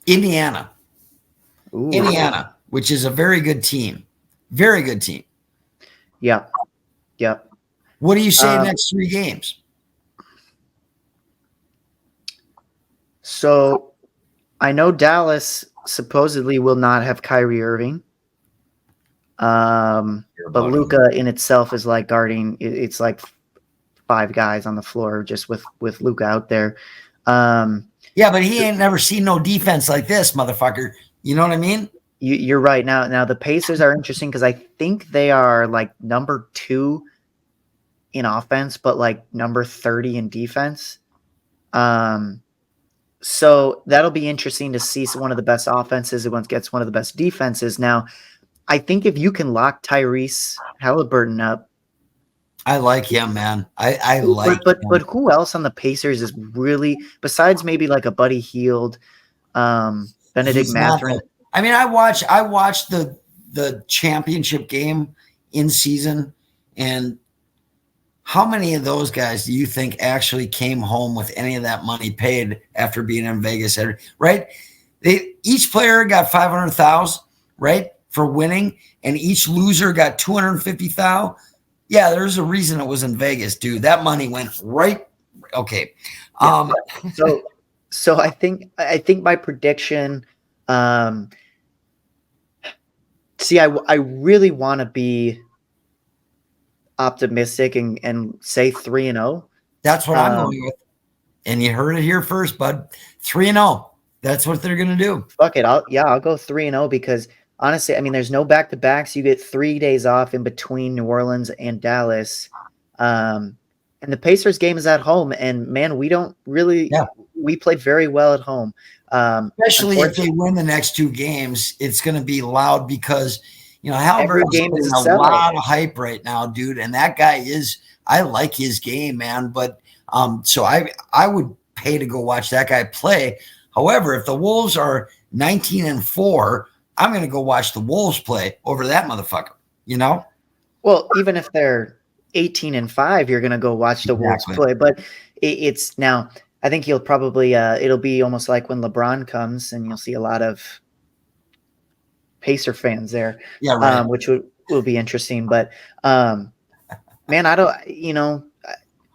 A: Indiana.
B: Ooh.
A: Indiana, which is a very good team. Very good team.
B: Yeah.
A: What do you say next 3 games?
B: So I know Dallas supposedly will not have Kyrie Irving. But Luka in itself is like guarding. It's like 5 guys on the floor just with Luka out there.
A: Yeah, but he ain't never seen no defense like this, motherfucker. You know what I mean?
B: You're right. Now the Pacers are interesting because I think they are like number 2 in offense, but like number 30 in defense. So that'll be interesting to see one of the best offenses against one of the best defenses. Now, I think if you can lock Tyrese Halliburton up,
A: I like him, man. I like
B: but
A: him.
B: But who else on the Pacers is really, besides maybe like a Buddy Hield, Benedict Mathurin?
A: I mean, I watched the championship game in season, and how many of those guys do you think actually came home with any of that money paid after being in Vegas? Right? Each player got $500,000, right, for winning, and each loser got $250,000. Yeah, there's a reason it was in Vegas, dude. That money went right. Okay.
B: Yeah. So I think my prediction. See, I really want to be optimistic and say 3-0.
A: That's what I'm going with. And you heard it here first, bud. 3-0. That's what they're going to do.
B: Fuck it. I'll go 3-0 because honestly, I mean, there's no back-to-backs. You get 3 days off in between New Orleans and Dallas. And the Pacers game is at home. And man, we don't really, we played very well at home.
A: Especially if they win the next 2 games, it's going to be loud because, Halliburton's getting a lot of hype right now, dude. And that guy I like his game, man. But so I would pay to go watch that guy play. However, if the Wolves are 19-4, I'm going to go watch the Wolves play over that motherfucker,
B: Well, even if they're 18-5, you're going to go watch the Wolves play. But it's now, I think you'll probably, it'll be almost like when LeBron comes and you'll see a lot of Pacer fans there, which will be interesting. But, man, I don't,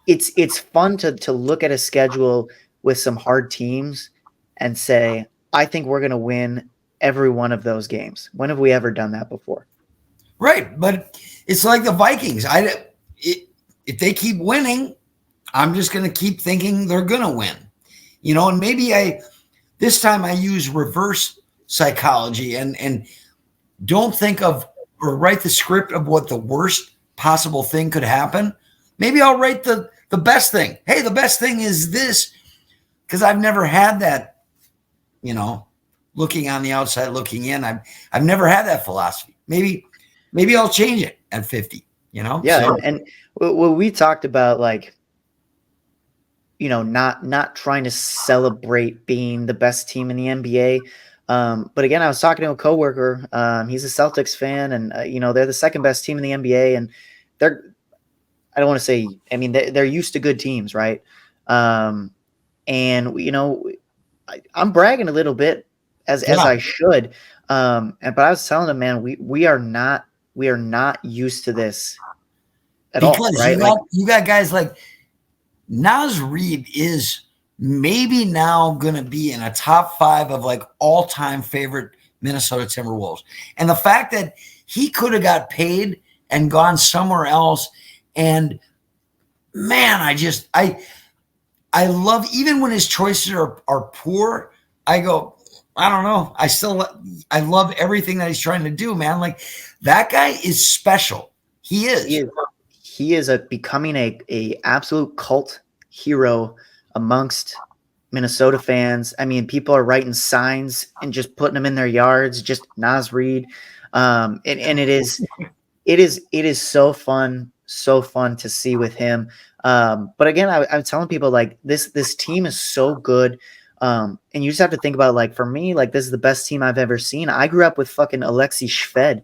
B: it's fun to look at a schedule with some hard teams and say, I think we're going to win every one of those games. When have we ever done that before?
A: Right. But it's like the Vikings. If they keep winning, I'm just going to keep thinking they're going to win, and maybe this time I use reverse psychology and don't think of or write the script of what the worst possible thing could happen. Maybe I'll write the best thing. Hey, the best thing is this, because I've never had that, looking on the outside, looking in. I've never had that philosophy. Maybe I'll change it at 50,
B: Yeah. So, and what we talked about, like, not trying to celebrate being the best team in the NBA. But again, I was talking to a coworker. He's a Celtics fan, and they're the second best team in the NBA, and I don't want to say. I mean, they're used to good teams, right? And I'm bragging a little bit as I should. But I was telling him, man, we are not we are not used to this at all,
A: Because
B: right? Like,
A: you got guys like Naz Reid is maybe now going to be in a top 5 of like all-time favorite Minnesota Timberwolves. And the fact that he could have got paid and gone somewhere else. And man, I love, even when his choices are poor, I go, I don't know. I love everything that he's trying to do, man. Like, that guy is special. He is.
B: He is becoming a absolute cult hero amongst Minnesota fans. I mean, people are writing signs and just putting them in their yards, just Naz Reid. And it is so fun to see with him. But again, I'm telling people, like, this team is so good. And you just have to think about, like, for me, like, this is the best team I've ever seen. I grew up with fucking Alexei Shved.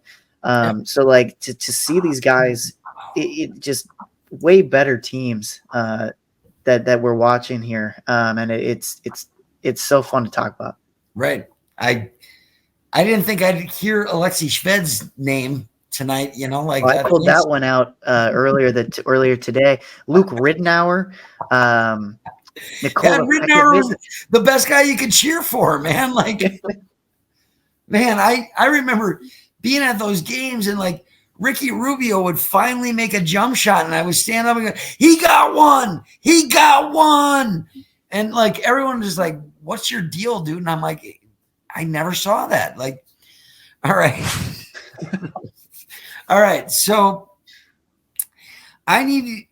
B: So like to see these guys, it just way better teams that we're watching here. And it's so fun to talk about.
A: Right. I didn't think I'd hear Alexei Shved's name tonight, like
B: I pulled that one out earlier today. Luke Ridnour, Nikola
A: Ridnour was the best guy you could cheer for, man. Like, man, I remember being at those games and like Ricky Rubio would finally make a jump shot and I would stand up and go, he got one. And like, everyone was like, what's your deal, dude? And I'm like, I never saw that. Like, all right. All right. So I need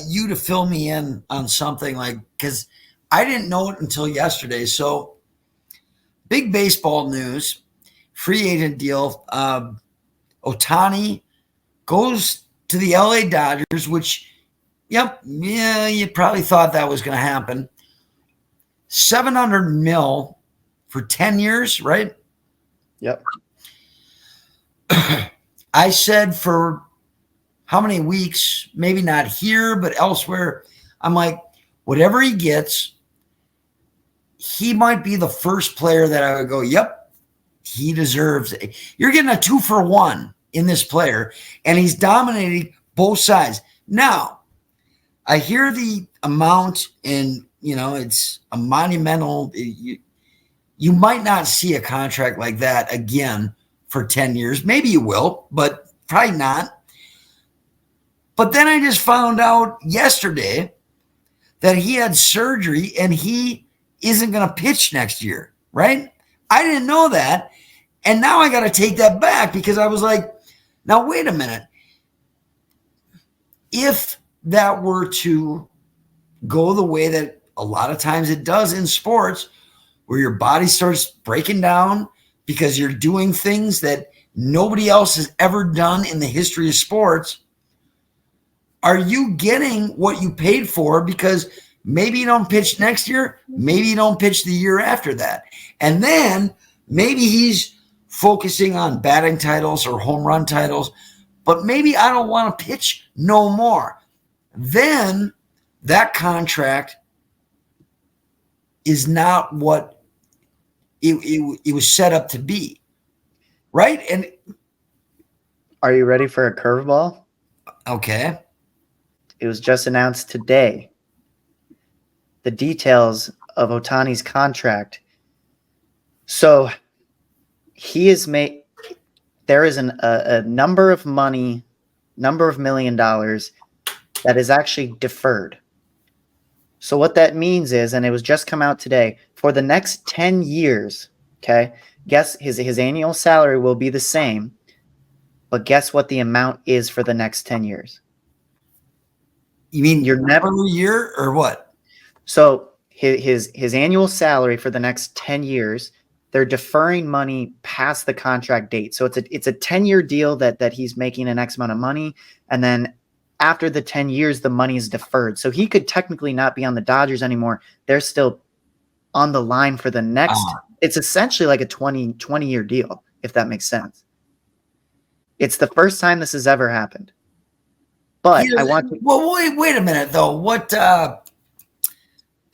A: you to fill me in on something, like, because I didn't know it until yesterday. So big baseball news, free agent deal. Ohtani goes to the LA Dodgers, which, you probably thought that was going to happen. $700 million for 10 years, right?
B: Yep.
A: I said for how many weeks, maybe not here, but elsewhere, I'm like, whatever he gets, he might be the first player that I would go, yep, he deserves it. You're getting a 2-for-1 in this player, and he's dominating both sides. Now, I hear the amount, and, it's a monumental. You might not see a contract like that again for 10 years. Maybe you will, but probably not. But then I just found out yesterday that he had surgery and he isn't going to pitch next year, right? I didn't know that. And now I got to take that back because I was like, now, wait a minute. If that were to go the way that a lot of times it does in sports, where your body starts breaking down because you're doing things that nobody else has ever done in the history of sports, are you getting what you paid for? Because maybe you don't pitch next year, maybe you don't pitch the year after that. And then maybe he's focusing on batting titles or home run titles, but maybe I don't want to pitch no more. Then that contract is not what it was set up to be, right? And
B: are you ready for a curveball?
A: Okay.
B: It was just announced today. The details of Ohtani's contract. So he is there is a number of $1 million that is actually deferred. So what that means is, and it was just come out today, for the next 10 years, okay, guess his annual salary will be the same, but guess what the amount is for the next 10 years?
A: You mean you're never a year or what?
B: So his annual salary for the next 10 years, they're deferring money past the contract date. So it's a 10-year deal that he's making an X amount of money, and then after the 10 years, the money is deferred. So he could technically not be on the Dodgers anymore. They're still on the line for the next. It's essentially like a 20-year deal, if that makes sense. It's the first time this has ever happened. But I want to.
A: Well, wait a minute, though. What the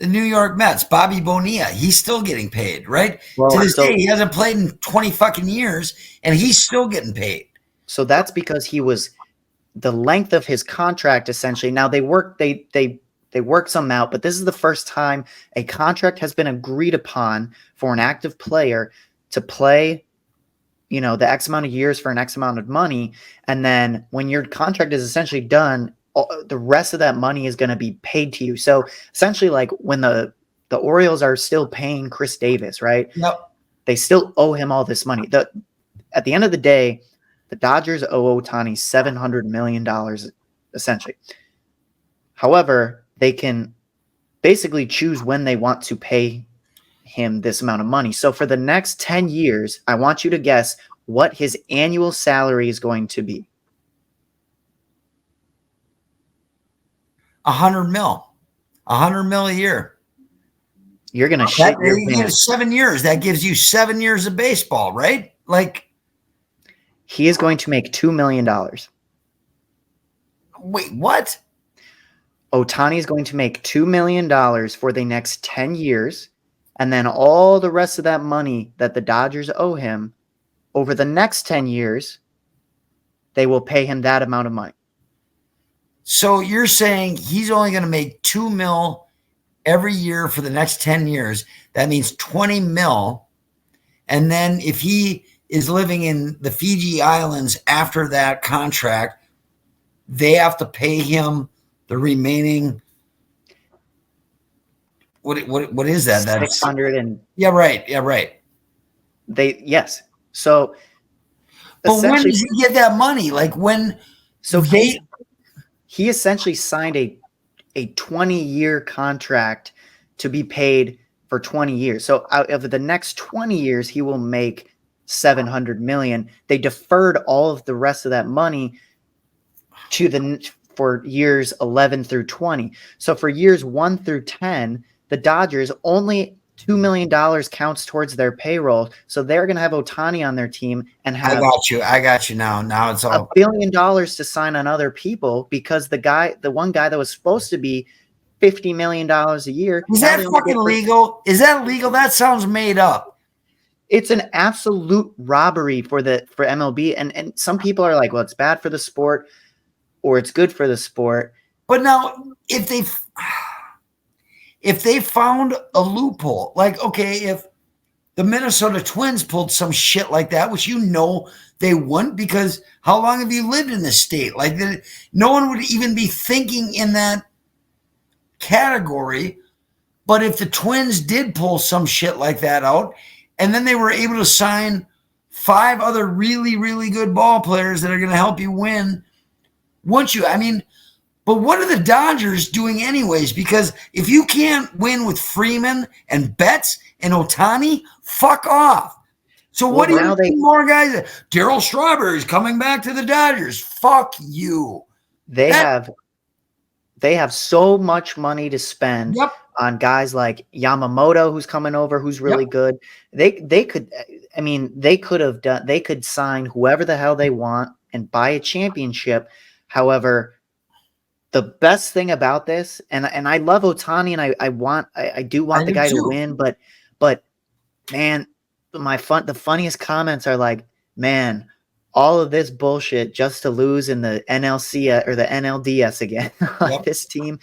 A: New York Mets, Bobby Bonilla, he's still getting paid, right? Well, to this day, he hasn't played in 20 fucking years, and he's still getting paid.
B: So that's because he was the length of his contract essentially. Now they worked some out, but this is the first time a contract has been agreed upon for an active player to play, the X amount of years for an X amount of money. And then when your contract is essentially done, the rest of that money is going to be paid to you. So essentially, like when the Orioles are still paying Chris Davis, right?
A: Yep.
B: They still owe him all this money. At the end of the day, the Dodgers owe Ohtani $700 million, essentially. However, they can basically choose when they want to pay him this amount of money. So for the next 10 years, I want you to guess what his annual salary is going to be.
A: 100 mil. 100 mil a year.
B: You're going to shit your pants.
A: 7 years. That gives you 7 years of baseball, right? Like,
B: he is going to make $2 million.
A: Wait, what?
B: Ohtani is going to make $2 million for the next 10 years. And then all the rest of that money that the Dodgers owe him over the next 10 years, they will pay him that amount of money.
A: So you're saying he's only going to make 2 mil every year for the next 10 years. That means 20 mil. And then if he is living in the Fiji Islands after that contract, they have to pay him the remaining. What is that? That's
B: 600 and
A: yeah, right. Yeah, right.
B: Yes. So
A: but when does he get that money? Like when?
B: So he essentially signed a 20-year contract to be paid for 20 years. So out of the next 20 years, he will make $700 million. They deferred all of the rest of that money for years 11 through 20. So for years 1 through 10, the Dodgers only $2 million counts towards their payroll. So they're going to have Ohtani on their team and have
A: I got you now. Now it's all
B: $1 billion to sign on other people because the one guy that was supposed to be $50 million a year.
A: Is that fucking legal? Is that legal? That sounds made up.
B: It's an absolute robbery for MLB. And some people are like, well, it's bad for the sport or it's good for the sport.
A: But now if they found a loophole, like, okay, if the Minnesota Twins pulled some shit like that, which they wouldn't, because how long have you lived in this state? Like, no one would even be thinking in that category. But if the Twins did pull some shit like that out, and then they were able to sign 5 other really, really good ball players that are going to help you win, wouldn't you? I mean, but what are the Dodgers doing anyways? Because if you can't win with Freeman and Betts and Ohtani, fuck off. So what do you need more guys? Darryl Strawberry's coming back to the Dodgers. Fuck you.
B: They have so much money to spend on guys like Yamamoto, who's coming over, who's really good. They could sign whoever the hell they want and buy a championship. However, the best thing about this, and I love Ohtani, and I do want the guy to win, but man, the funniest comments are like, man, all of this bullshit just to lose in the NLC or the NLDS again on this team.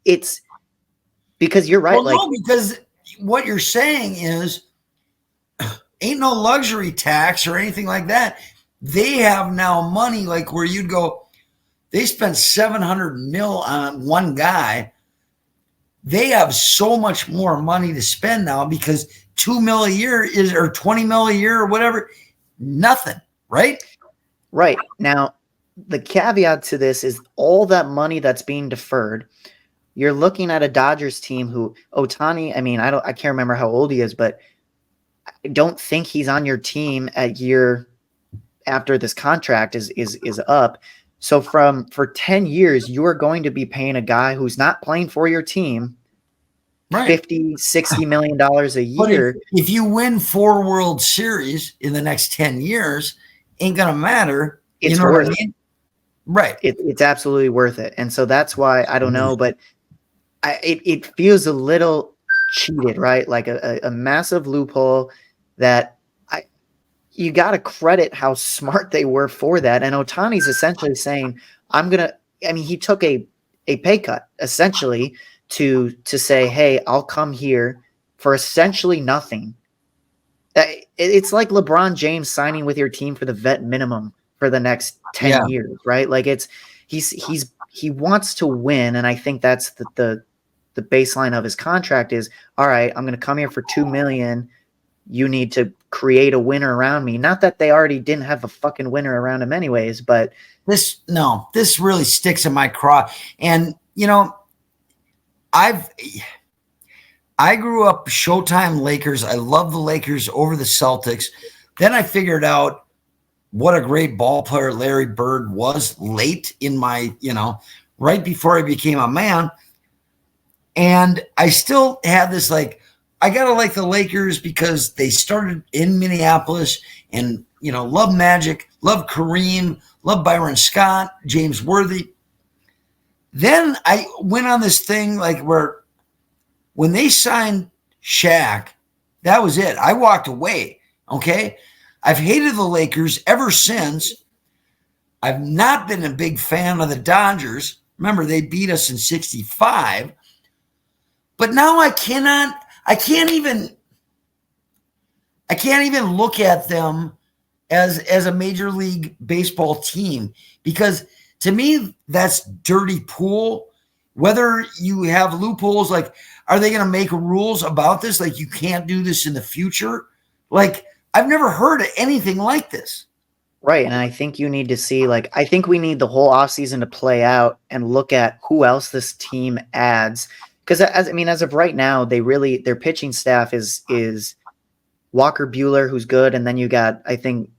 B: It's because you're right.
A: Well, no, because what you're saying is ain't no luxury tax or anything like that. They have now money like where you'd go, they spent $700 million on one guy. They have so much more money to spend now because $2 million a year or $20 million a year or whatever, nothing, right?
B: Right. Now, the caveat to this is all that money that's being deferred. You're looking at a Dodgers team who Ohtani, I can't remember how old he is, but I don't think he's on your team at year after this contract is up. So for 10 years, you are going to be paying a guy who's not playing for your team $50, $60 million a year.
A: But if you win 4 World Series in the next 10 years, ain't going to matter.
B: It's worth it.
A: Right.
B: It's absolutely worth it. And so that's why, I don't know, but it feels a little cheated, right? Like a massive loophole that you got to credit how smart they were for that. And Otani's essentially saying, he took a pay cut essentially to say, hey, I'll come here for essentially nothing. It's like LeBron James signing with your team for the vet minimum for the next 10 years, right? Like he wants to win. And I think that's the baseline of his contract is, all right, I'm going to come here for $2 million. You need to create a winner around me. Not that they already didn't have a fucking winner around him anyways, but
A: this really sticks in my craw. And I grew up Showtime Lakers. I love the Lakers over the Celtics. Then I figured out what a great ball player Larry Bird was late in my, right before I became a man. And I still had this I got to like the Lakers because they started in Minneapolis and, love Magic, love Kareem, love Byron Scott, James Worthy. Then I went on this thing where when they signed Shaq, that was it. I walked away, okay? I've hated the Lakers ever since. I've not been a big fan of the Dodgers. Remember, they beat us in 65. But now I can't even look at them as a Major League Baseball team because to me, that's dirty pool. Whether you have loopholes, are they going to make rules about this? You can't do this in the future. I've never heard of anything like this.
B: Right. And I think you need to see, I think we need the whole offseason to play out and look at who else this team adds. Because as of right now, their pitching staff is Walker Buehler, who's good. And then you got, I think,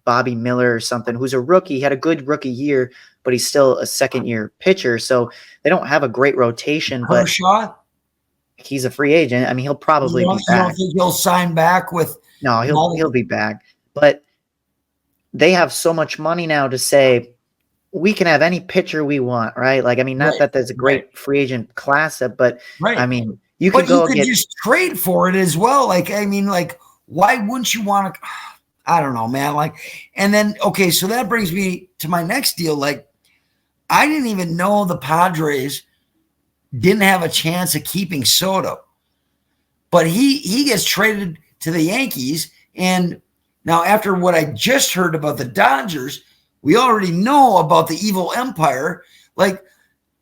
B: Bobby Miller or something, who's a rookie. He had a good rookie year, but he's still a second-year pitcher. So they don't have a great rotation.
A: Kershaw?
B: But he's a free agent. I mean, he'll probably be back.
A: You don't think he'll sign back with?
B: No, he'll be back. But they have so much money now to say we can have any pitcher we want, right? Not that there's a great free agent class, but you could
A: just trade for it as well. Why wouldn't you want to? I don't know, man. And then, okay, so that brings me to my next deal. I didn't even know the Padres didn't have a chance of keeping Soto, but he gets traded to the Yankees. And now after what I just heard about the Dodgers, we already know about the evil empire.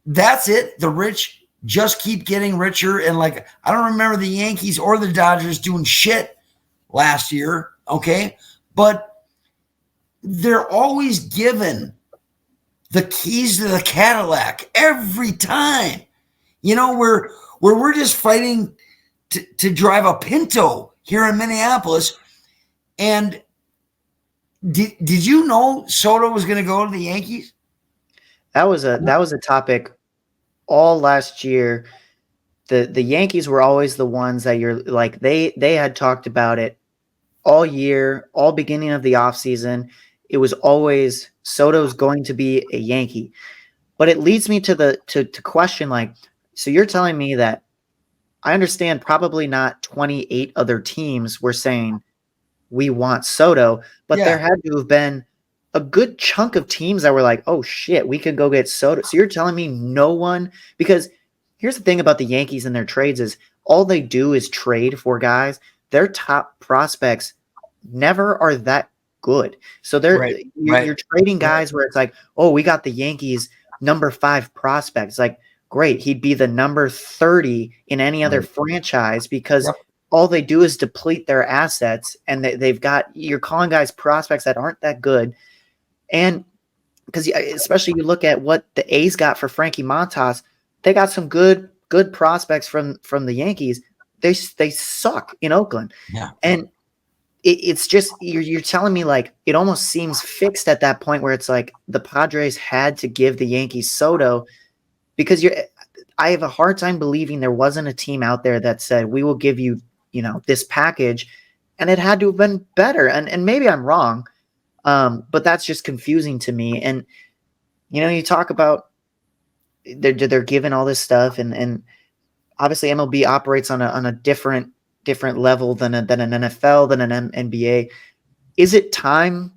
A: That's it. The rich just keep getting richer. And I don't remember the Yankees or the Dodgers doing shit last year. Okay. But they're always given the keys to the Cadillac every time, where we're just fighting to drive a Pinto here in Minneapolis. And did you know Soto was going to go to the Yankees?
B: That was a topic all last year. The Yankees were always the ones that they had talked about it all year, all beginning of the offseason. It was always Soto's going to be a Yankee. But it leads me to question, so you're telling me that I understand probably not 28 other teams were saying we want Soto, but there had to have been a good chunk of teams that were like, oh shit, we could go get Soto. So you're telling me no one, because here's the thing about the Yankees and their trades is all they do is trade for guys. Their top prospects never are that good. So you're trading guys where it's oh, we got the Yankees number 5 prospects. Great. He'd be the number 30 in any other franchise because all they do is deplete their assets, and you're calling guys prospects that aren't that good. And because especially you look at what the A's got for Frankie Montas, they got some good prospects from the Yankees. They suck in Oakland. Yeah. And it's just, you're telling me it almost seems fixed at that point where it's the Padres had to give the Yankees Soto because I have a hard time believing there wasn't a team out there that said, we will give you, this package, and it had to have been better. And maybe I'm wrong. But that's just confusing to me. And, you talk about they're given all this stuff and obviously MLB operates on a different level than an NFL, than an NBA. is it time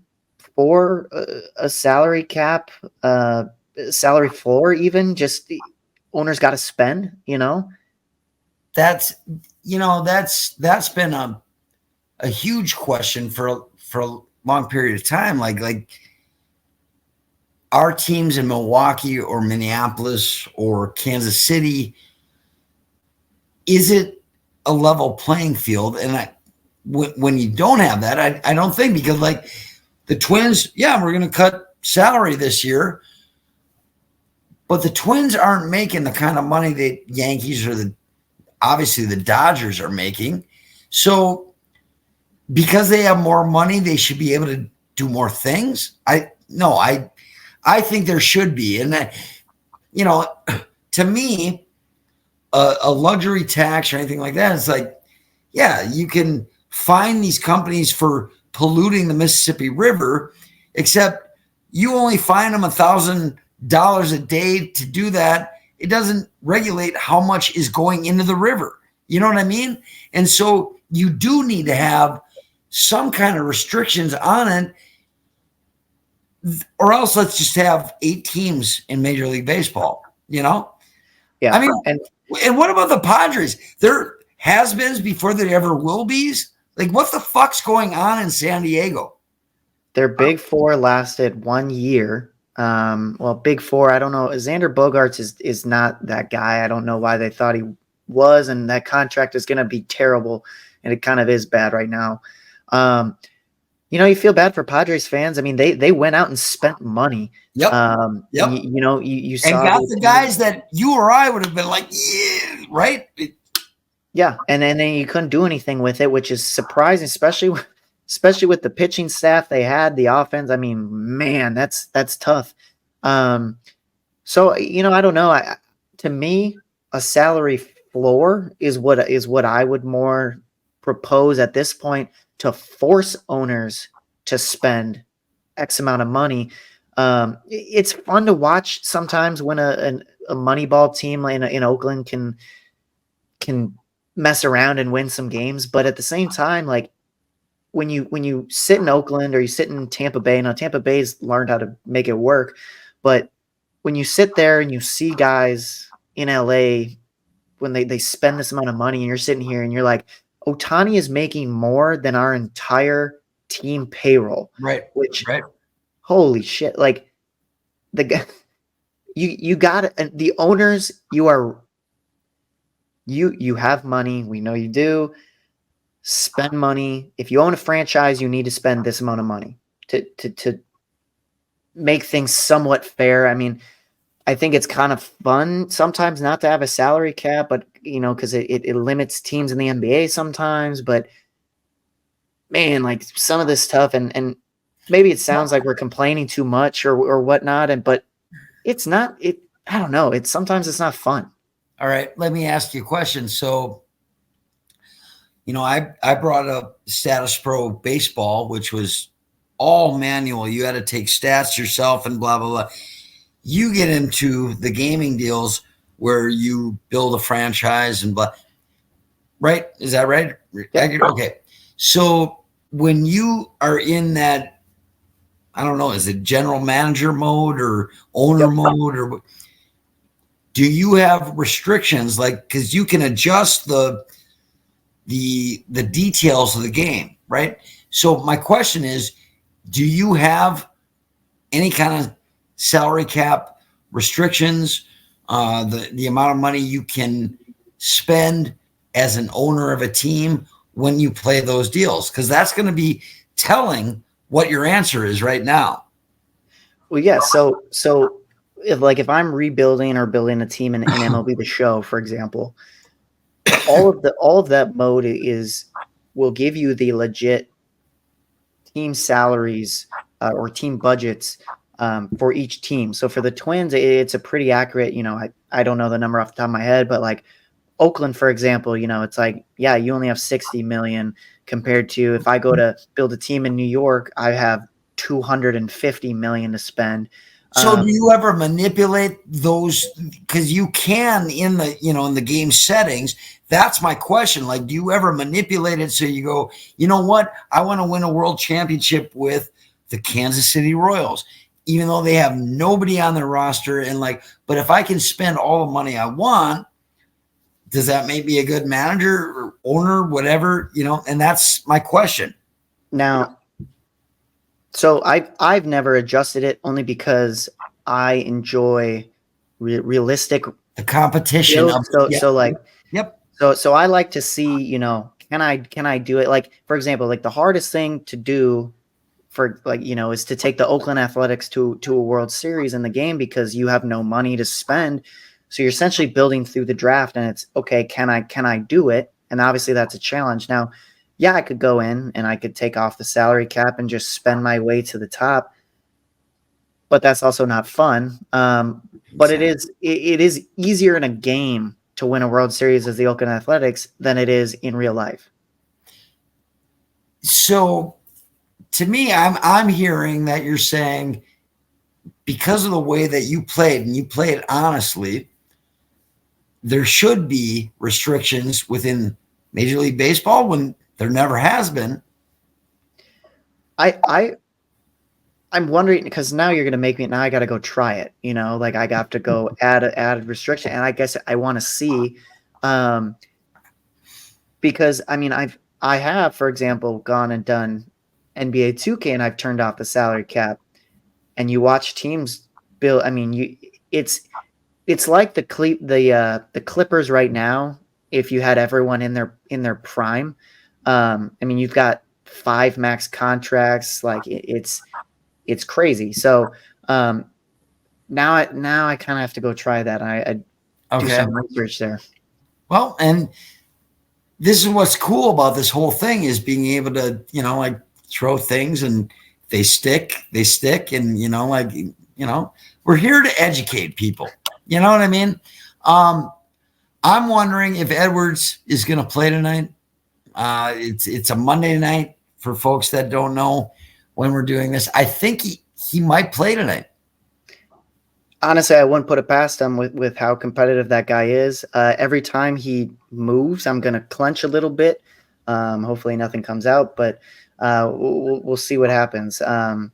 B: for a salary cap, salary floor? Even just the owners got to spend.
A: That's that's been a huge question for a long period of time. Like our teams in Milwaukee or Minneapolis or Kansas City, is it a level playing field? And when you don't have that, I don't think, because like the Twins, yeah, we're going to cut salary this year, but the Twins aren't making the kind of money that Yankees or obviously the Dodgers are making. So because they have more money, they should be able to do more things. I think there should be. And that, to me, a luxury tax or anything like that, it's like, yeah, you can fine these companies for polluting the Mississippi River, except you only fine them $1,000 a day to do that. It doesn't regulate how much is going into the river. You know what I mean? And so you do need to have some kind of restrictions on it, or else let's just have 8 teams in Major League Baseball,
B: Yeah.
A: I mean, and what about the Padres? There has-beens before there ever will be's. Like, what the fuck's going on in San Diego?
B: Their Big Four lasted 1 year. Well, Big Four, I don't know. Xander Bogaerts is not that guy. I don't know why they thought he was, and that contract is going to be terrible, and it kind of is bad right now. You feel bad for Padres fans. I mean, they went out and spent money.
A: Yep.
B: Yep. You saw
A: and got the guys that you or I would have been like, yeah, right?
B: Yeah, and then you couldn't do anything with it, which is surprising, especially with the pitching staff they had, the offense. I mean, man, that's tough. So I don't know. To me, a salary floor is what I would more propose at this point, to force owners to spend X amount of money. It's fun to watch sometimes when a Moneyball team in Oakland can mess around and win some games, but at the same time, like when you sit in Oakland or you sit in Tampa Bay, now Tampa Bay's learned how to make it work, but when you sit there and you see guys in LA when they spend this amount of money, and you're sitting here and you're like, Ohtani is making more than our entire team payroll.
A: Right.
B: Which,
A: right.
B: Holy shit. Like the guy, you got the owners, you have money. We know you do. Spend money. If you own a franchise, you need to spend this amount of money to make things somewhat fair. I mean, I think it's kind of fun sometimes not to have a salary cap, but because it limits teams in the NBA sometimes. But man, like some of this stuff, and maybe it sounds like we're complaining too much or whatnot, but it's not. I don't know. Sometimes it's not fun.
A: All right, let me ask you a question. So, I brought up Status Pro Baseball, which was all manual. You had to take stats yourself and blah, blah, blah. You get into the gaming deals where you build a franchise and blah. Right? Is that right?
B: Yeah.
A: Okay. So when you are in that, I don't know, is it general manager mode or owner mode, or do you have restrictions? Like, because you can adjust the details of the game, right? So my question is, do you have any kind of salary cap restrictions, the amount of money you can spend as an owner of a team when you play those deals? Because that's going to be telling what your answer is right now.
B: Well, yeah. So if I'm rebuilding or building a team in MLB The Show, for example, all of that mode will give you the legit team salaries or team budgets for each team. So for the Twins, it's a pretty accurate, I don't know the number off the top of my head, but like Oakland, for example, it's like, yeah, you only have 60 million compared to if I go to build a team in New York, I have 250 million to spend.
A: So do you ever manipulate those? Because you can in the game settings. That's my question. Like, do you ever manipulate it so you go, you know what? I want to win a world championship with the Kansas City Royals, even though they have nobody on their roster. And but if I can spend all the money I want, does that make me a good manager or owner, whatever, And that's my question.
B: Now, so I've never adjusted it only because I enjoy realistic
A: the competition.
B: So I like to see, can I do it? Like, for example, like the hardest thing to do is to take the Oakland Athletics to a World Series in the game, because you have no money to spend. So you're essentially building through the draft, and it's okay. Can I do it? And obviously that's a challenge. Now, yeah, I could go in and I could take off the salary cap and just spend my way to the top, but that's also not fun. But it is easier in a game to win a World Series as the Oakland Athletics than it is in real life.
A: So to me, I'm hearing that you're saying, because of the way that you played, and you played honestly, there should be restrictions within Major League Baseball when there never has been.
B: I'm wondering, because now you're going to make me, now I got to go try it, like I got to go add a restriction. And I guess I want to see, because I have, for example, gone and done NBA 2K, and I've turned off the salary cap, and you watch teams build. It's like the Clippers right now. If you had everyone in their prime, you've got 5 max contracts. Like it's crazy. So now I kind of have to go try that. I do some research there.
A: Well, and this is what's cool about this whole thing, is being able to throw things, and they stick, and we're here to educate people. You know what I mean? I'm wondering if Edwards is going to play tonight. It's a Monday night for folks that don't know when we're doing this. I think he might play tonight.
B: Honestly, I wouldn't put it past him with how competitive that guy is. Every time he moves, I'm going to clench a little bit. Hopefully nothing comes out, but we'll see what happens. The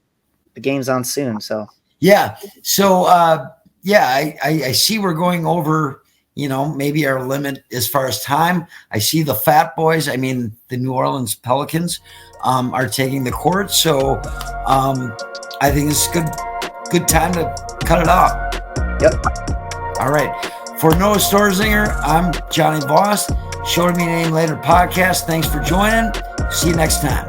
B: game's on soon, so.
A: Yeah. So, I see we're going over, maybe our limit as far as time. I see the Fat Boys, the New Orleans Pelicans, are taking the court. So, I think it's good time to cut it off.
B: Yep.
A: All right. For Noah Stoerzinger, I'm Jonny Voss. Show to Me Name Later podcast. Thanks for joining. See you next time.